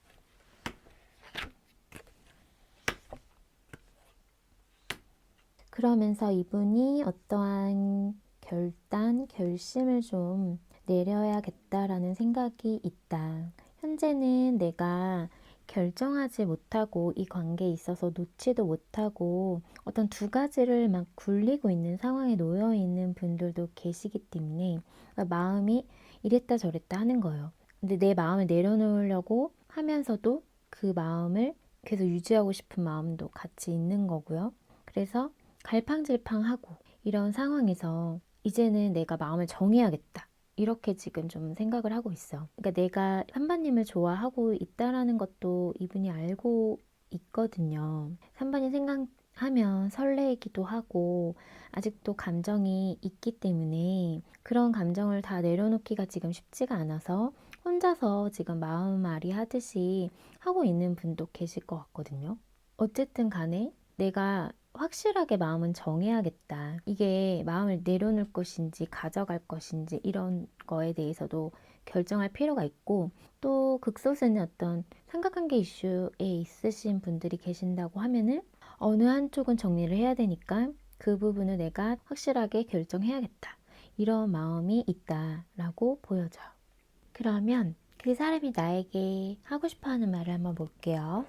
그러면서 이분이 어떠한 결심을 좀 내려야겠다라는 생각이 있다. 현재는 내가 결정하지 못하고 이 관계에 있어서 놓지도 못하고 어떤 두 가지를 막 굴리고 있는 상황에 놓여 있는 분들도 계시기 때문에 그러니까 마음이 이랬다 저랬다 하는 거예요. 근데 내 마음을 내려놓으려고 하면서도 그 마음을 계속 유지하고 싶은 마음도 같이 있는 거고요. 그래서 갈팡질팡하고 이런 상황에서 이제는 내가 마음을 정해야겠다. 이렇게 지금 좀 생각을 하고 있어. 그러니까 내가 산바님을 좋아하고 있다라는 것도 이분이 알고 있거든요. 산바님 생각하면 설레기도 하고 아직도 감정이 있기 때문에 그런 감정을 다 내려놓기가 지금 쉽지가 않아서 혼자서 지금 마음앓이 하듯이 하고 있는 분도 계실 것 같거든요. 어쨌든 간에 내가 확실하게 마음은 정해야겠다. 이게 마음을 내려놓을 것인지 가져갈 것인지 이런 거에 대해서도 결정할 필요가 있고 또 극소수는 어떤 삼각관계 이슈에 있으신 분들이 계신다고 하면은 어느 한쪽은 정리를 해야 되니까 그 부분을 내가 확실하게 결정해야겠다. 이런 마음이 있다라고 보여져요. 그러면 그 사람이 나에게 하고 싶어 하는 말을 한번 볼게요.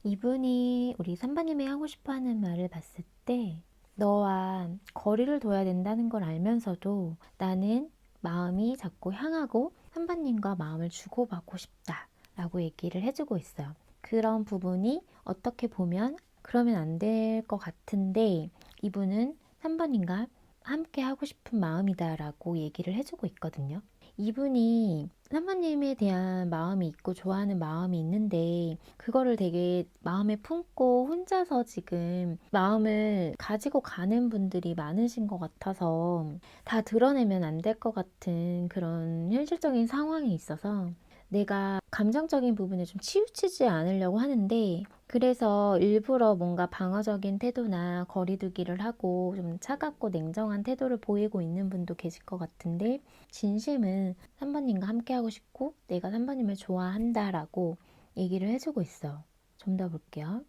이분이 우리 3번님이 하고 싶어 하는 말을 봤을 때 너와 거리를 둬야 된다는 걸 알면서도 나는 마음이 자꾸 향하고 3번님과 마음을 주고받고 싶다 라고 얘기를 해주고 있어요. 그런 부분이 어떻게 보면 그러면 안 될 것 같은데 이분은 3번님과 함께 하고 싶은 마음이다 라고 얘기를 해주고 있거든요. 이분이 3번님에 대한 마음이 있고 좋아하는 마음이 있는데 그거를 되게 마음에 품고 혼자서 지금 마음을 가지고 가는 분들이 많으신 것 같아서 다 드러내면 안 될 것 같은 그런 현실적인 상황이 있어서 내가 감정적인 부분에 좀 치우치지 않으려고 하는데 그래서 일부러 뭔가 방어적인 태도나 거리두기를 하고 좀 차갑고 냉정한 태도를 보이고 있는 분도 계실 것 같은데 진심은 3번님과 함께 하고 싶고 내가 3번님을 좋아한다라고 얘기를 해주고 있어. 좀 더 볼게요.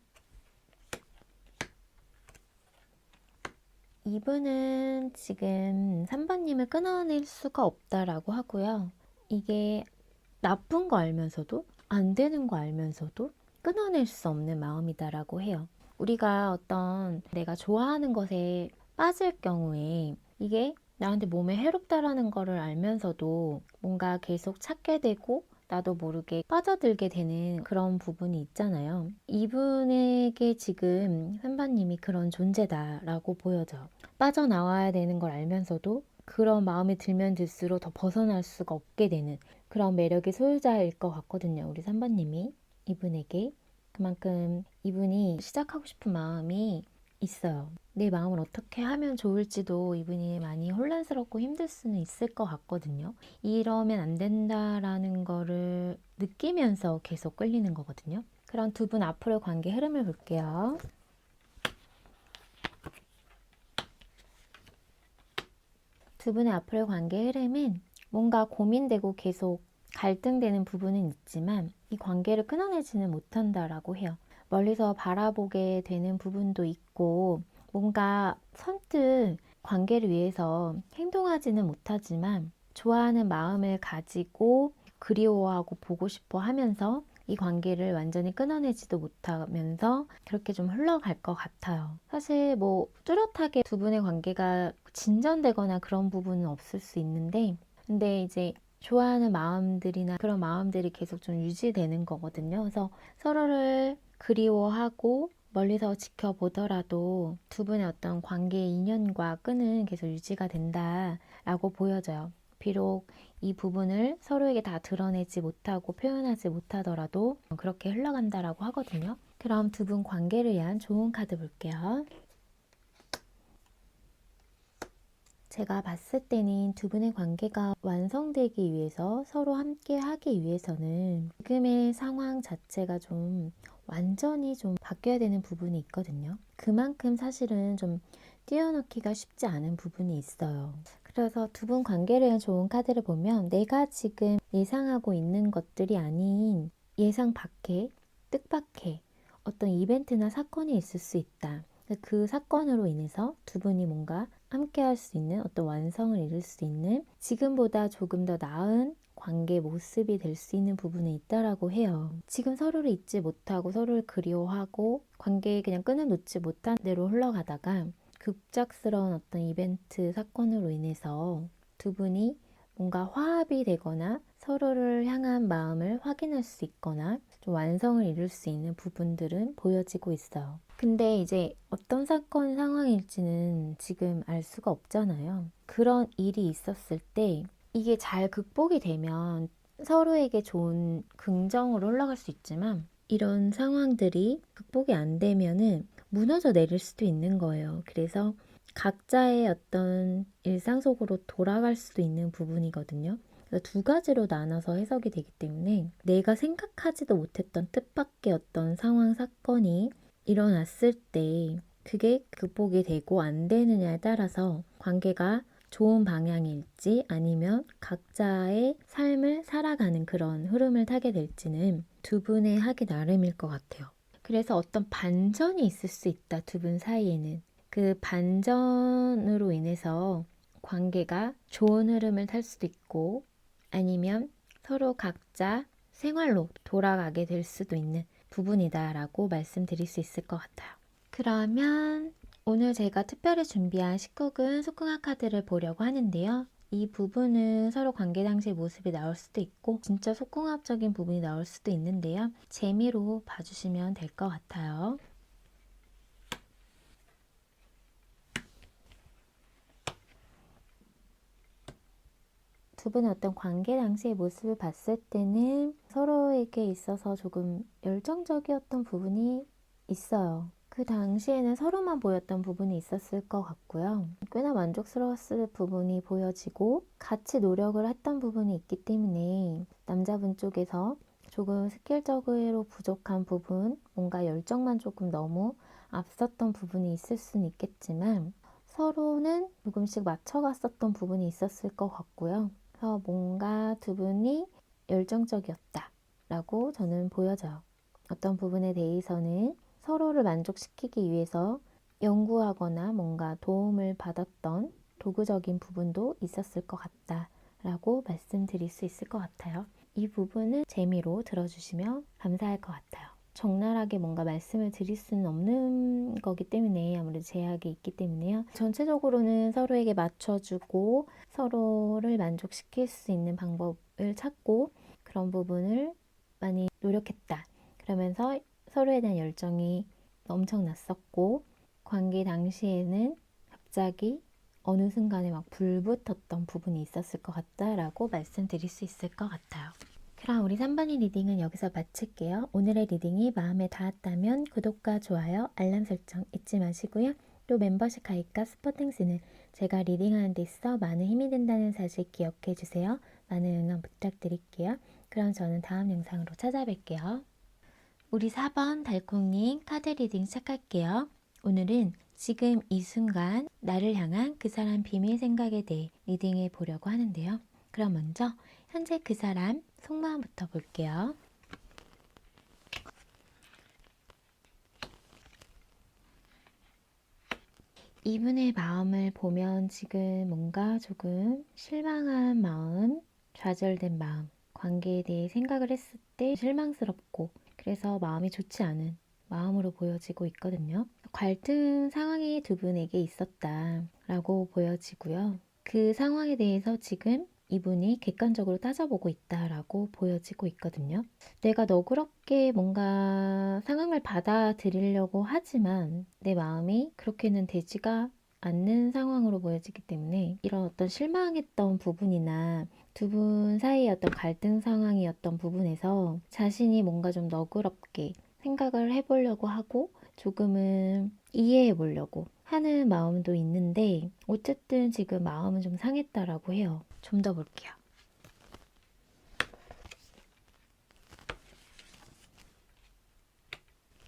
이분은 지금 3번님을 끊어낼 수가 없다라고 하고요. 이게 나쁜 거 알면서도 안 되는 거 알면서도 끊어낼 수 없는 마음이다라고 해요. 우리가 어떤 내가 좋아하는 것에 빠질 경우에 이게 나한테 몸에 해롭다라는 거를 알면서도 뭔가 계속 찾게 되고 나도 모르게 빠져들게 되는 그런 부분이 있잖아요. 이분에게 지금 선반님이 그런 존재다라고 보여져. 빠져나와야 되는 걸 알면서도 그런 마음이 들면 들수록 더 벗어날 수가 없게 되는 그런 매력의 소유자일 것 같거든요. 우리 3번님이 이분에게. 그만큼 이분이 시작하고 싶은 마음이 있어요. 내 마음을 어떻게 하면 좋을지도 이분이 많이 혼란스럽고 힘들 수는 있을 것 같거든요. 이러면 안 된다라는 거를 느끼면서 계속 끌리는 거거든요. 그럼 두 분 앞으로의 관계 흐름을 볼게요. 두 분의 앞으로의 관계 흐름은 뭔가 고민되고 계속 갈등되는 부분은 있지만 이 관계를 끊어내지는 못한다라고 해요. 멀리서 바라보게 되는 부분도 있고 뭔가 선뜻 관계를 위해서 행동하지는 못하지만 좋아하는 마음을 가지고 그리워하고 보고 싶어 하면서 이 관계를 완전히 끊어내지도 못하면서 그렇게 좀 흘러갈 것 같아요. 사실 뭐 뚜렷하게 두 분의 관계가 진전되거나 그런 부분은 없을 수 있는데 근데 이제 좋아하는 마음들이나 그런 마음들이 계속 좀 유지되는 거거든요. 그래서 서로를 그리워하고 멀리서 지켜보더라도 두 분의 어떤 관계의 인연과 끈은 계속 유지가 된다라고 보여져요. 비록 이 부분을 서로에게 다 드러내지 못하고 표현하지 못하더라도 그렇게 흘러간다라고 하거든요. 그럼 두 분 관계를 위한 좋은 카드 볼게요. 제가 봤을 때는 두 분의 관계가 완성되기 위해서 서로 함께 하기 위해서는 지금의 상황 자체가 좀 완전히 좀 바뀌어야 되는 부분이 있거든요. 그만큼 사실은 좀 띄워넣기가 쉽지 않은 부분이 있어요. 그래서 두 분 관계를 위한 좋은 카드를 보면 내가 지금 예상하고 있는 것들이 아닌 예상 밖의 뜻밖의 어떤 이벤트나 사건이 있을 수 있다. 그 사건으로 인해서 두 분이 뭔가 함께 할 수 있는 어떤 완성을 이룰 수 있는 지금보다 조금 더 나은 관계 모습이 될 수 있는 부분이 있다라고 해요. 지금 서로를 잊지 못하고 서로를 그리워하고 관계에 그냥 끊어놓지 못한 대로 흘러가다가 급작스러운 어떤 이벤트 사건으로 인해서 두 분이 뭔가 화합이 되거나 서로를 향한 마음을 확인할 수 있거나 좀 완성을 이룰 수 있는 부분들은 보여지고 있어요. 근데 이제 어떤 사건 상황일지는 지금 알 수가 없잖아요. 그런 일이 있었을 때 이게 잘 극복이 되면 서로에게 좋은 긍정으로 올라갈 수 있지만 이런 상황들이 극복이 안 되면은 무너져 내릴 수도 있는 거예요. 그래서 각자의 어떤 일상 속으로 돌아갈 수도 있는 부분이거든요. 그래서 두 가지로 나눠서 해석이 되기 때문에 내가 생각하지도 못했던 뜻밖의 어떤 상황, 사건이 일어났을 때 그게 극복이 되고 안 되느냐에 따라서 관계가 좋은 방향일지 아니면 각자의 삶을 살아가는 그런 흐름을 타게 될지는 두 분의 하기 나름일 것 같아요. 그래서 어떤 반전이 있을 수 있다, 두 분 사이에는. 그 반전으로 인해서 관계가 좋은 흐름을 탈 수도 있고 아니면 서로 각자 생활로 돌아가게 될 수도 있는 부분이다 라고 말씀드릴 수 있을 것 같아요. 그러면 오늘 제가 특별히 준비한 19금 속궁합 카드를 보려고 하는데요. 이 부분은 서로 관계 당시의 모습이 나올 수도 있고 진짜 속궁합적인 부분이 나올 수도 있는데요. 재미로 봐주시면 될 것 같아요. 두 분의 어떤 관계 당시의 모습을 봤을 때는 서로에게 있어서 조금 열정적이었던 부분이 있어요. 그 당시에는 서로만 보였던 부분이 있었을 것 같고요. 꽤나 만족스러웠을 부분이 보여지고 같이 노력을 했던 부분이 있기 때문에 남자분 쪽에서 조금 스킬적으로 부족한 부분, 뭔가 열정만 조금 너무 앞섰던 부분이 있을 수는 있겠지만 서로는 조금씩 맞춰갔었던 부분이 있었을 것 같고요. 그래서 뭔가 두 분이 열정적이었다 라고 저는 보여져요. 어떤 부분에 대해서는 서로를 만족시키기 위해서 연구하거나 뭔가 도움을 받았던 도구적인 부분도 있었을 것 같다 라고 말씀드릴 수 있을 것 같아요. 이 부분은 재미로 들어주시면 감사할 것 같아요. 적나라하게 뭔가 말씀을 드릴 수는 없는 거기 때문에 아무래도 제약이 있기 때문에요. 전체적으로는 서로에게 맞춰주고 서로를 만족시킬 수 있는 방법을 찾고 그런 부분을 많이 노력했다. 그러면서 서로에 대한 열정이 엄청났었고 관계 당시에는 갑자기 어느 순간에 막 불붙었던 부분이 있었을 것 같다라고 말씀드릴 수 있을 것 같아요. 그럼 우리 3번의 리딩은 여기서 마칠게요. 오늘의 리딩이 마음에 닿았다면 구독과 좋아요, 알람 설정 잊지 마시고요. 또 멤버십 가입과 스포팅스는 제가 리딩하는 데 있어 많은 힘이 된다는 사실 기억해 주세요. 많은 응원 부탁드릴게요. 그럼 저는 다음 영상으로 찾아뵐게요. 우리 4번 달콩님 카드 리딩 시작할게요. 오늘은 지금 이 순간 나를 향한 그 사람 비밀 생각에 대해 리딩해 보려고 하는데요. 그럼 먼저 현재 그 사람 속마음부터 볼게요. 이분의 마음을 보면 지금 뭔가 조금 실망한 마음, 좌절된 마음, 관계에 대해 생각을 했을 때 실망스럽고 그래서 마음이 좋지 않은 마음으로 보여지고 있거든요. 갈등 상황이 두 분에게 있었다라고 보여지고요. 그 상황에 대해서 지금 이분이 객관적으로 따져보고 있다라고 보여지고 있거든요. 내가 너그럽게 뭔가 상황을 받아들이려고 하지만 내 마음이 그렇게는 되지가 않는 상황으로 보여지기 때문에 이런 어떤 실망했던 부분이나 두 분 사이의 어떤 갈등 상황이었던 부분에서 자신이 뭔가 좀 너그럽게 생각을 해보려고 하고 조금은 이해해 보려고 하는 마음도 있는데 어쨌든 지금 마음은 좀 상했다라고 해요. 좀 더 볼게요.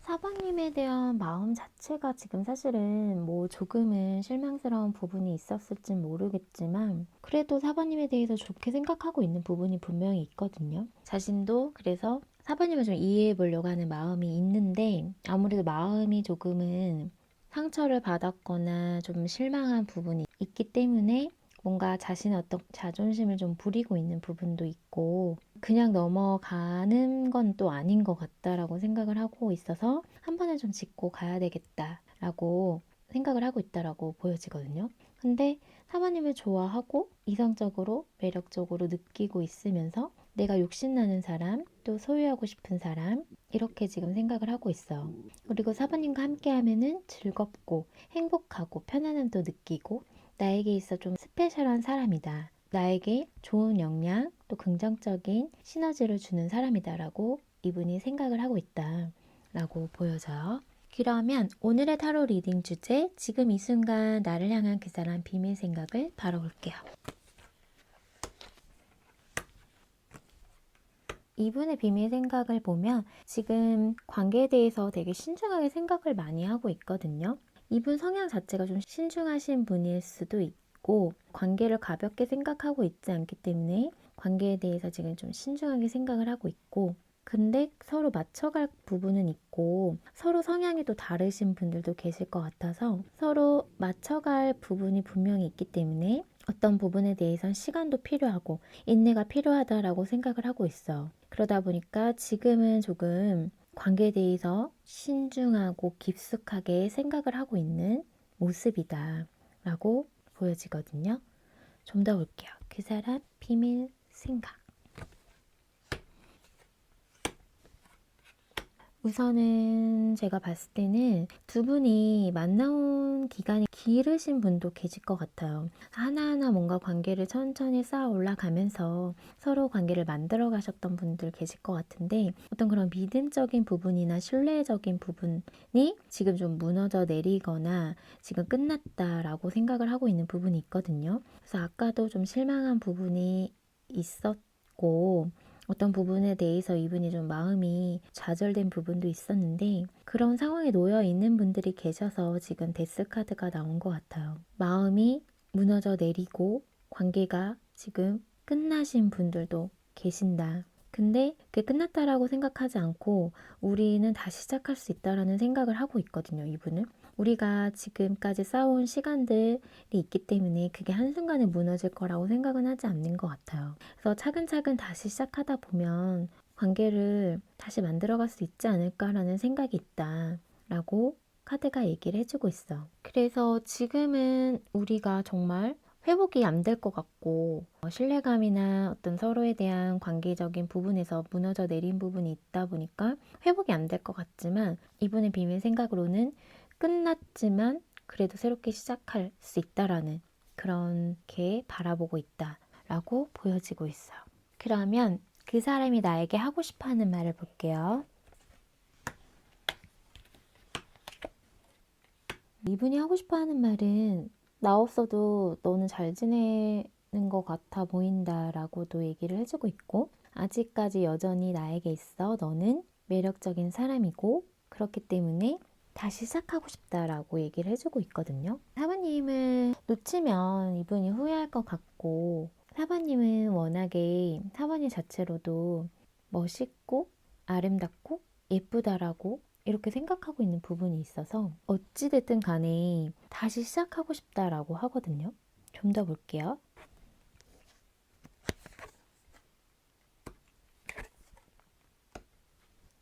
4번님에 대한 마음 자체가 지금 사실은 뭐 조금은 실망스러운 부분이 있었을진 모르겠지만 그래도 4번님에 대해서 좋게 생각하고 있는 부분이 분명히 있거든요. 자신도 그래서 4번님을 좀 이해해 보려고 하는 마음이 있는데 아무래도 마음이 조금은 상처를 받았거나 좀 실망한 부분이 있기 때문에 뭔가 자신의 어떤 자존심을 좀 부리고 있는 부분도 있고 그냥 넘어가는 건 또 아닌 것 같다라고 생각을 하고 있어서 한 번은 좀 짚고 가야 되겠다라고 생각을 하고 있다라고 보여지거든요. 근데 사모님을 좋아하고 이성적으로 매력적으로 느끼고 있으면서 내가 욕심나는 사람, 또 소유하고 싶은 사람 이렇게 지금 생각을 하고 있어요. 그리고 사모님과 함께 하면은 즐겁고 행복하고 편안함도 느끼고 나에게 있어 좀 스페셜한 사람이다. 나에게 좋은 영향, 또 긍정적인 시너지를 주는 사람이다 라고 이분이 생각을 하고 있다 라고 보여져요. 그러면 오늘의 타로 리딩 주제, 지금 이 순간 나를 향한 그 사람 비밀 생각을 바로 볼게요. 이분의 비밀 생각을 보면 지금 관계에 대해서 되게 신중하게 생각을 많이 하고 있거든요. 이분 성향 자체가 좀 신중하신 분일 수도 있고 관계를 가볍게 생각하고 있지 않기 때문에 관계에 대해서 지금 좀 신중하게 생각을 하고 있고 근데 서로 맞춰갈 부분은 있고 서로 성향이 또 다르신 분들도 계실 것 같아서 서로 맞춰갈 부분이 분명히 있기 때문에 어떤 부분에 대해선 시간도 필요하고 인내가 필요하다라고 생각을 하고 있어. 그러다 보니까 지금은 조금 관계에 대해서 신중하고 깊숙하게 생각을 하고 있는 모습이다 라고 보여지거든요. 좀 더 볼게요. 그 사람 비밀 생각. 우선은 제가 봤을 때는 두 분이 만나온 기간이 길으신 분도 계실 것 같아요. 하나하나 뭔가 관계를 천천히 쌓아 올라가면서 서로 관계를 만들어 가셨던 분들 계실 것 같은데, 어떤 그런 믿음적인 부분이나 신뢰적인 부분이 지금 좀 무너져 내리거나 지금 끝났다라고 생각을 하고 있는 부분이 있거든요. 그래서 아까도 좀 실망한 부분이 있었고, 어떤 부분에 대해서 이분이 좀 마음이 좌절된 부분도 있었는데, 그런 상황에 놓여 있는 분들이 계셔서 지금 데스 카드가 나온 것 같아요. 마음이 무너져 내리고 관계가 지금 끝나신 분들도 계신다. 근데 그게 끝났다라고 생각하지 않고 우리는 다시 시작할 수 있다라는 생각을 하고 있거든요, 이분은. 우리가 지금까지 쌓아온 시간들이 있기 때문에 그게 한순간에 무너질 거라고 생각은 하지 않는 것 같아요. 그래서 차근차근 다시 시작하다 보면 관계를 다시 만들어갈 수 있지 않을까라는 생각이 있다라고 카드가 얘기를 해주고 있어. 그래서 지금은 우리가 정말 회복이 안 될 것 같고, 신뢰감이나 어떤 서로에 대한 관계적인 부분에서 무너져 내린 부분이 있다 보니까 회복이 안 될 것 같지만, 이분의 비밀 생각으로는 끝났지만 그래도 새롭게 시작할 수 있다라는, 그렇게 바라보고 있다라고 보여지고 있어요. 그러면 그 사람이 나에게 하고 싶어 하는 말을 볼게요. 이분이 하고 싶어 하는 말은, 나 없어도 너는 잘 지내는 것 같아 보인다 라고도 얘기를 해주고 있고, 아직까지 여전히 나에게 있어. 너는 매력적인 사람이고, 그렇기 때문에 다시 시작하고 싶다라고 얘기를 해주고 있거든요. 사부님을 놓치면 이분이 후회할 것 같고, 사부님은 워낙에 사부님 자체로도 멋있고 아름답고 예쁘다라고 이렇게 생각하고 있는 부분이 있어서 어찌됐든 간에 다시 시작하고 싶다라고 하거든요. 좀 더 볼게요.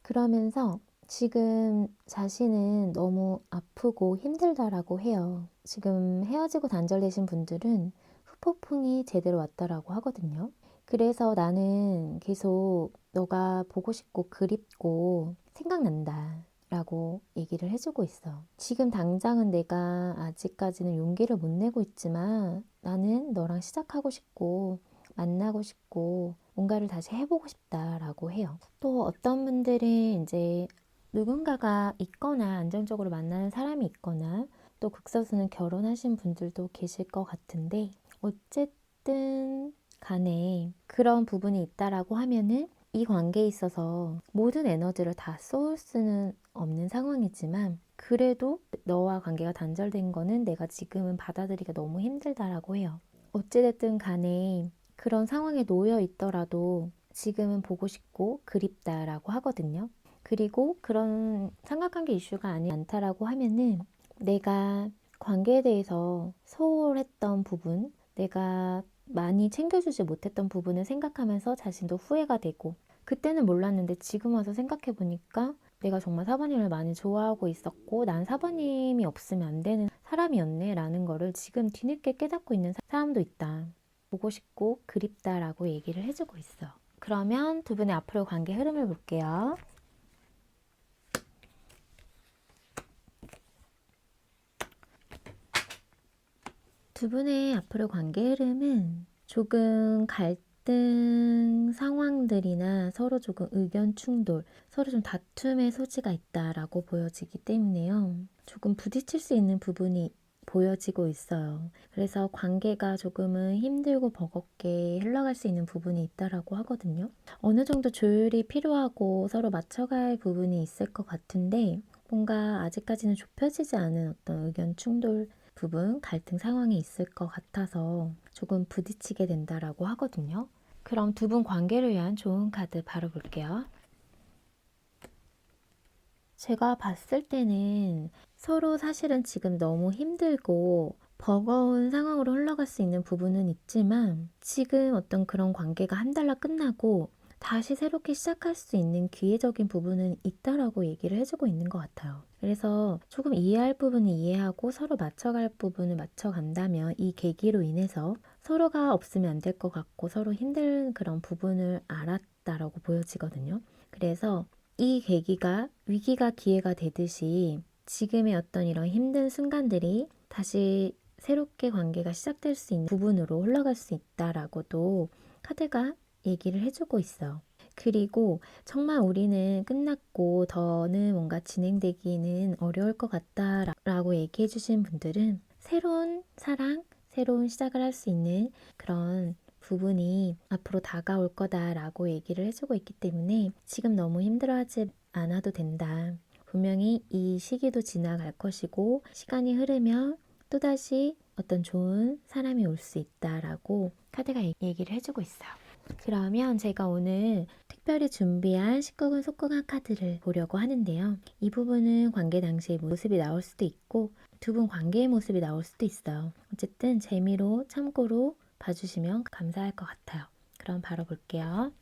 그러면서 지금 자신은 너무 아프고 힘들다라고 해요. 지금 헤어지고 단절되신 분들은 후폭풍이 제대로 왔다라고 하거든요. 그래서 나는 계속 너가 보고 싶고 그립고 생각난다 라고 얘기를 해주고 있어. 지금 당장은 내가 아직까지는 용기를 못 내고 있지만 나는 너랑 시작하고 싶고 만나고 싶고 뭔가를 다시 해보고 싶다라고 해요. 또 어떤 분들은 이제 누군가가 있거나 안정적으로 만나는 사람이 있거나 또 극소수는 결혼하신 분들도 계실 것 같은데, 어쨌든 간에 그런 부분이 있다라고 하면은 이 관계에 있어서 모든 에너지를 다 쏠 수는 없는 상황이지만, 그래도 너와 관계가 단절된 거는 내가 지금은 받아들이기가 너무 힘들다라고 해요. 어찌됐든 간에 그런 상황에 놓여 있더라도 지금은 보고 싶고 그립다라고 하거든요. 그리고 그런 삼각관계 이슈가 않다라고 하면은 내가 관계에 대해서 소홀했던 부분, 내가 많이 챙겨주지 못했던 부분을 생각하면서 자신도 후회가 되고, 그때는 몰랐는데 지금 와서 생각해 보니까 내가 정말 사부님을 많이 좋아하고 있었고 난 사부님이 없으면 안 되는 사람이었네 라는 거를 지금 뒤늦게 깨닫고 있는 사람도 있다. 보고 싶고 그립다라고 얘기를 해주고 있어. 그러면 두 분의 앞으로 관계 흐름을 볼게요. 두 분의 앞으로 관계 흐름은 조금 갈등 상황들이나 서로 조금 의견 충돌, 서로 좀 다툼의 소지가 있다라고 보여지기 때문에요. 조금 부딪힐 수 있는 부분이 보여지고 있어요. 그래서 관계가 조금은 힘들고 버겁게 흘러갈 수 있는 부분이 있다라고 하거든요. 어느 정도 조율이 필요하고 서로 맞춰갈 부분이 있을 것 같은데, 뭔가 아직까지는 좁혀지지 않은 어떤 의견 충돌 부분, 갈등 상황이 있을 것 같아서 조금 부딪히게 된다라고 하거든요. 그럼 두 분 관계를 위한 좋은 카드 바로 볼게요. 제가 봤을 때는 서로 사실은 지금 너무 힘들고 버거운 상황으로 흘러갈 수 있는 부분은 있지만, 지금 어떤 그런 관계가 한 달러 끝나고 다시 새롭게 시작할 수 있는 기회적인 부분은 있다라고 얘기를 해주고 있는 것 같아요. 그래서 조금 이해할 부분은 이해하고 서로 맞춰갈 부분을 맞춰간다면 이 계기로 인해서 서로가 없으면 안 될 것 같고 서로 힘든 그런 부분을 알았다라고 보여지거든요. 그래서 이 계기가 위기가 기회가 되듯이 지금의 어떤 이런 힘든 순간들이 다시 새롭게 관계가 시작될 수 있는 부분으로 흘러갈 수 있다라고도 카드가 얘기를 해주고 있어요. 그리고 정말 우리는 끝났고 더는 뭔가 진행되기는 어려울 것 같다라고 얘기해 주신 분들은 새로운 사랑, 새로운 시작을 할 수 있는 그런 부분이 앞으로 다가올 거다라고 얘기를 해주고 있기 때문에 지금 너무 힘들어하지 않아도 된다. 분명히 이 시기도 지나갈 것이고 시간이 흐르면 또다시 어떤 좋은 사람이 올 수 있다라고 카드가 얘기를 해주고 있어요. 그러면 제가 오늘 특별히 준비한 19금 속궁합 카드를 보려고 하는데요. 이 부분은 관계 당시의 모습이 나올 수도 있고 두 분 관계의 모습이 나올 수도 있어요. 어쨌든 재미로 참고로 봐주시면 감사할 것 같아요. 그럼 바로 볼게요.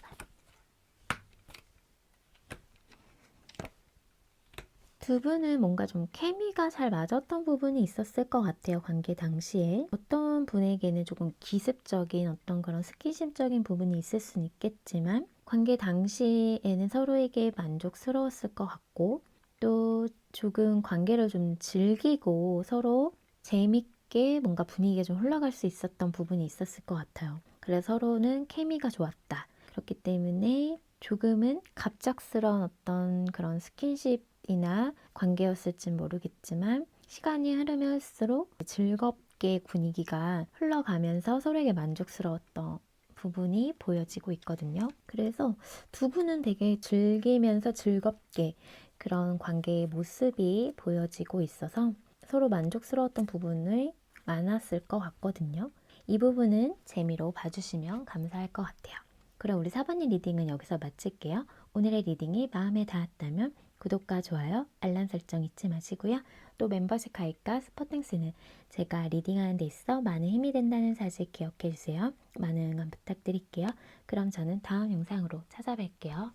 두 분은 뭔가 좀 케미가 잘 맞았던 부분이 있었을 것 같아요. 관계 당시에. 어떤 분에게는 조금 기습적인 어떤 그런 스킨십적인 부분이 있을 수는 있겠지만 관계 당시에는 서로에게 만족스러웠을 것 같고 또 조금 관계를 좀 즐기고 서로 재밌게 뭔가 분위기가 좀 흘러갈 수 있었던 부분이 있었을 것 같아요. 그래서 서로는 케미가 좋았다. 그렇기 때문에 조금은 갑작스러운 어떤 그런 스킨십이나 관계였을진 모르겠지만 시간이 흐르면 할수록 즐겁게 분위기가 흘러가면서 서로에게 만족스러웠던 부분이 보여지고 있거든요. 그래서 두 분은 되게 즐기면서 즐겁게 그런 관계의 모습이 보여지고 있어서 서로 만족스러웠던 부분이 많았을 것 같거든요. 이 부분은 재미로 봐주시면 감사할 것 같아요. 그럼 우리 4번님 리딩은 여기서 마칠게요. 오늘의 리딩이 마음에 닿았다면 구독과 좋아요, 알람 설정 잊지 마시고요. 또 멤버십 가입과 스포땡스는 제가 리딩하는 데 있어 많은 힘이 된다는 사실 기억해 주세요. 많은 응원 부탁드릴게요. 그럼 저는 다음 영상으로 찾아뵐게요.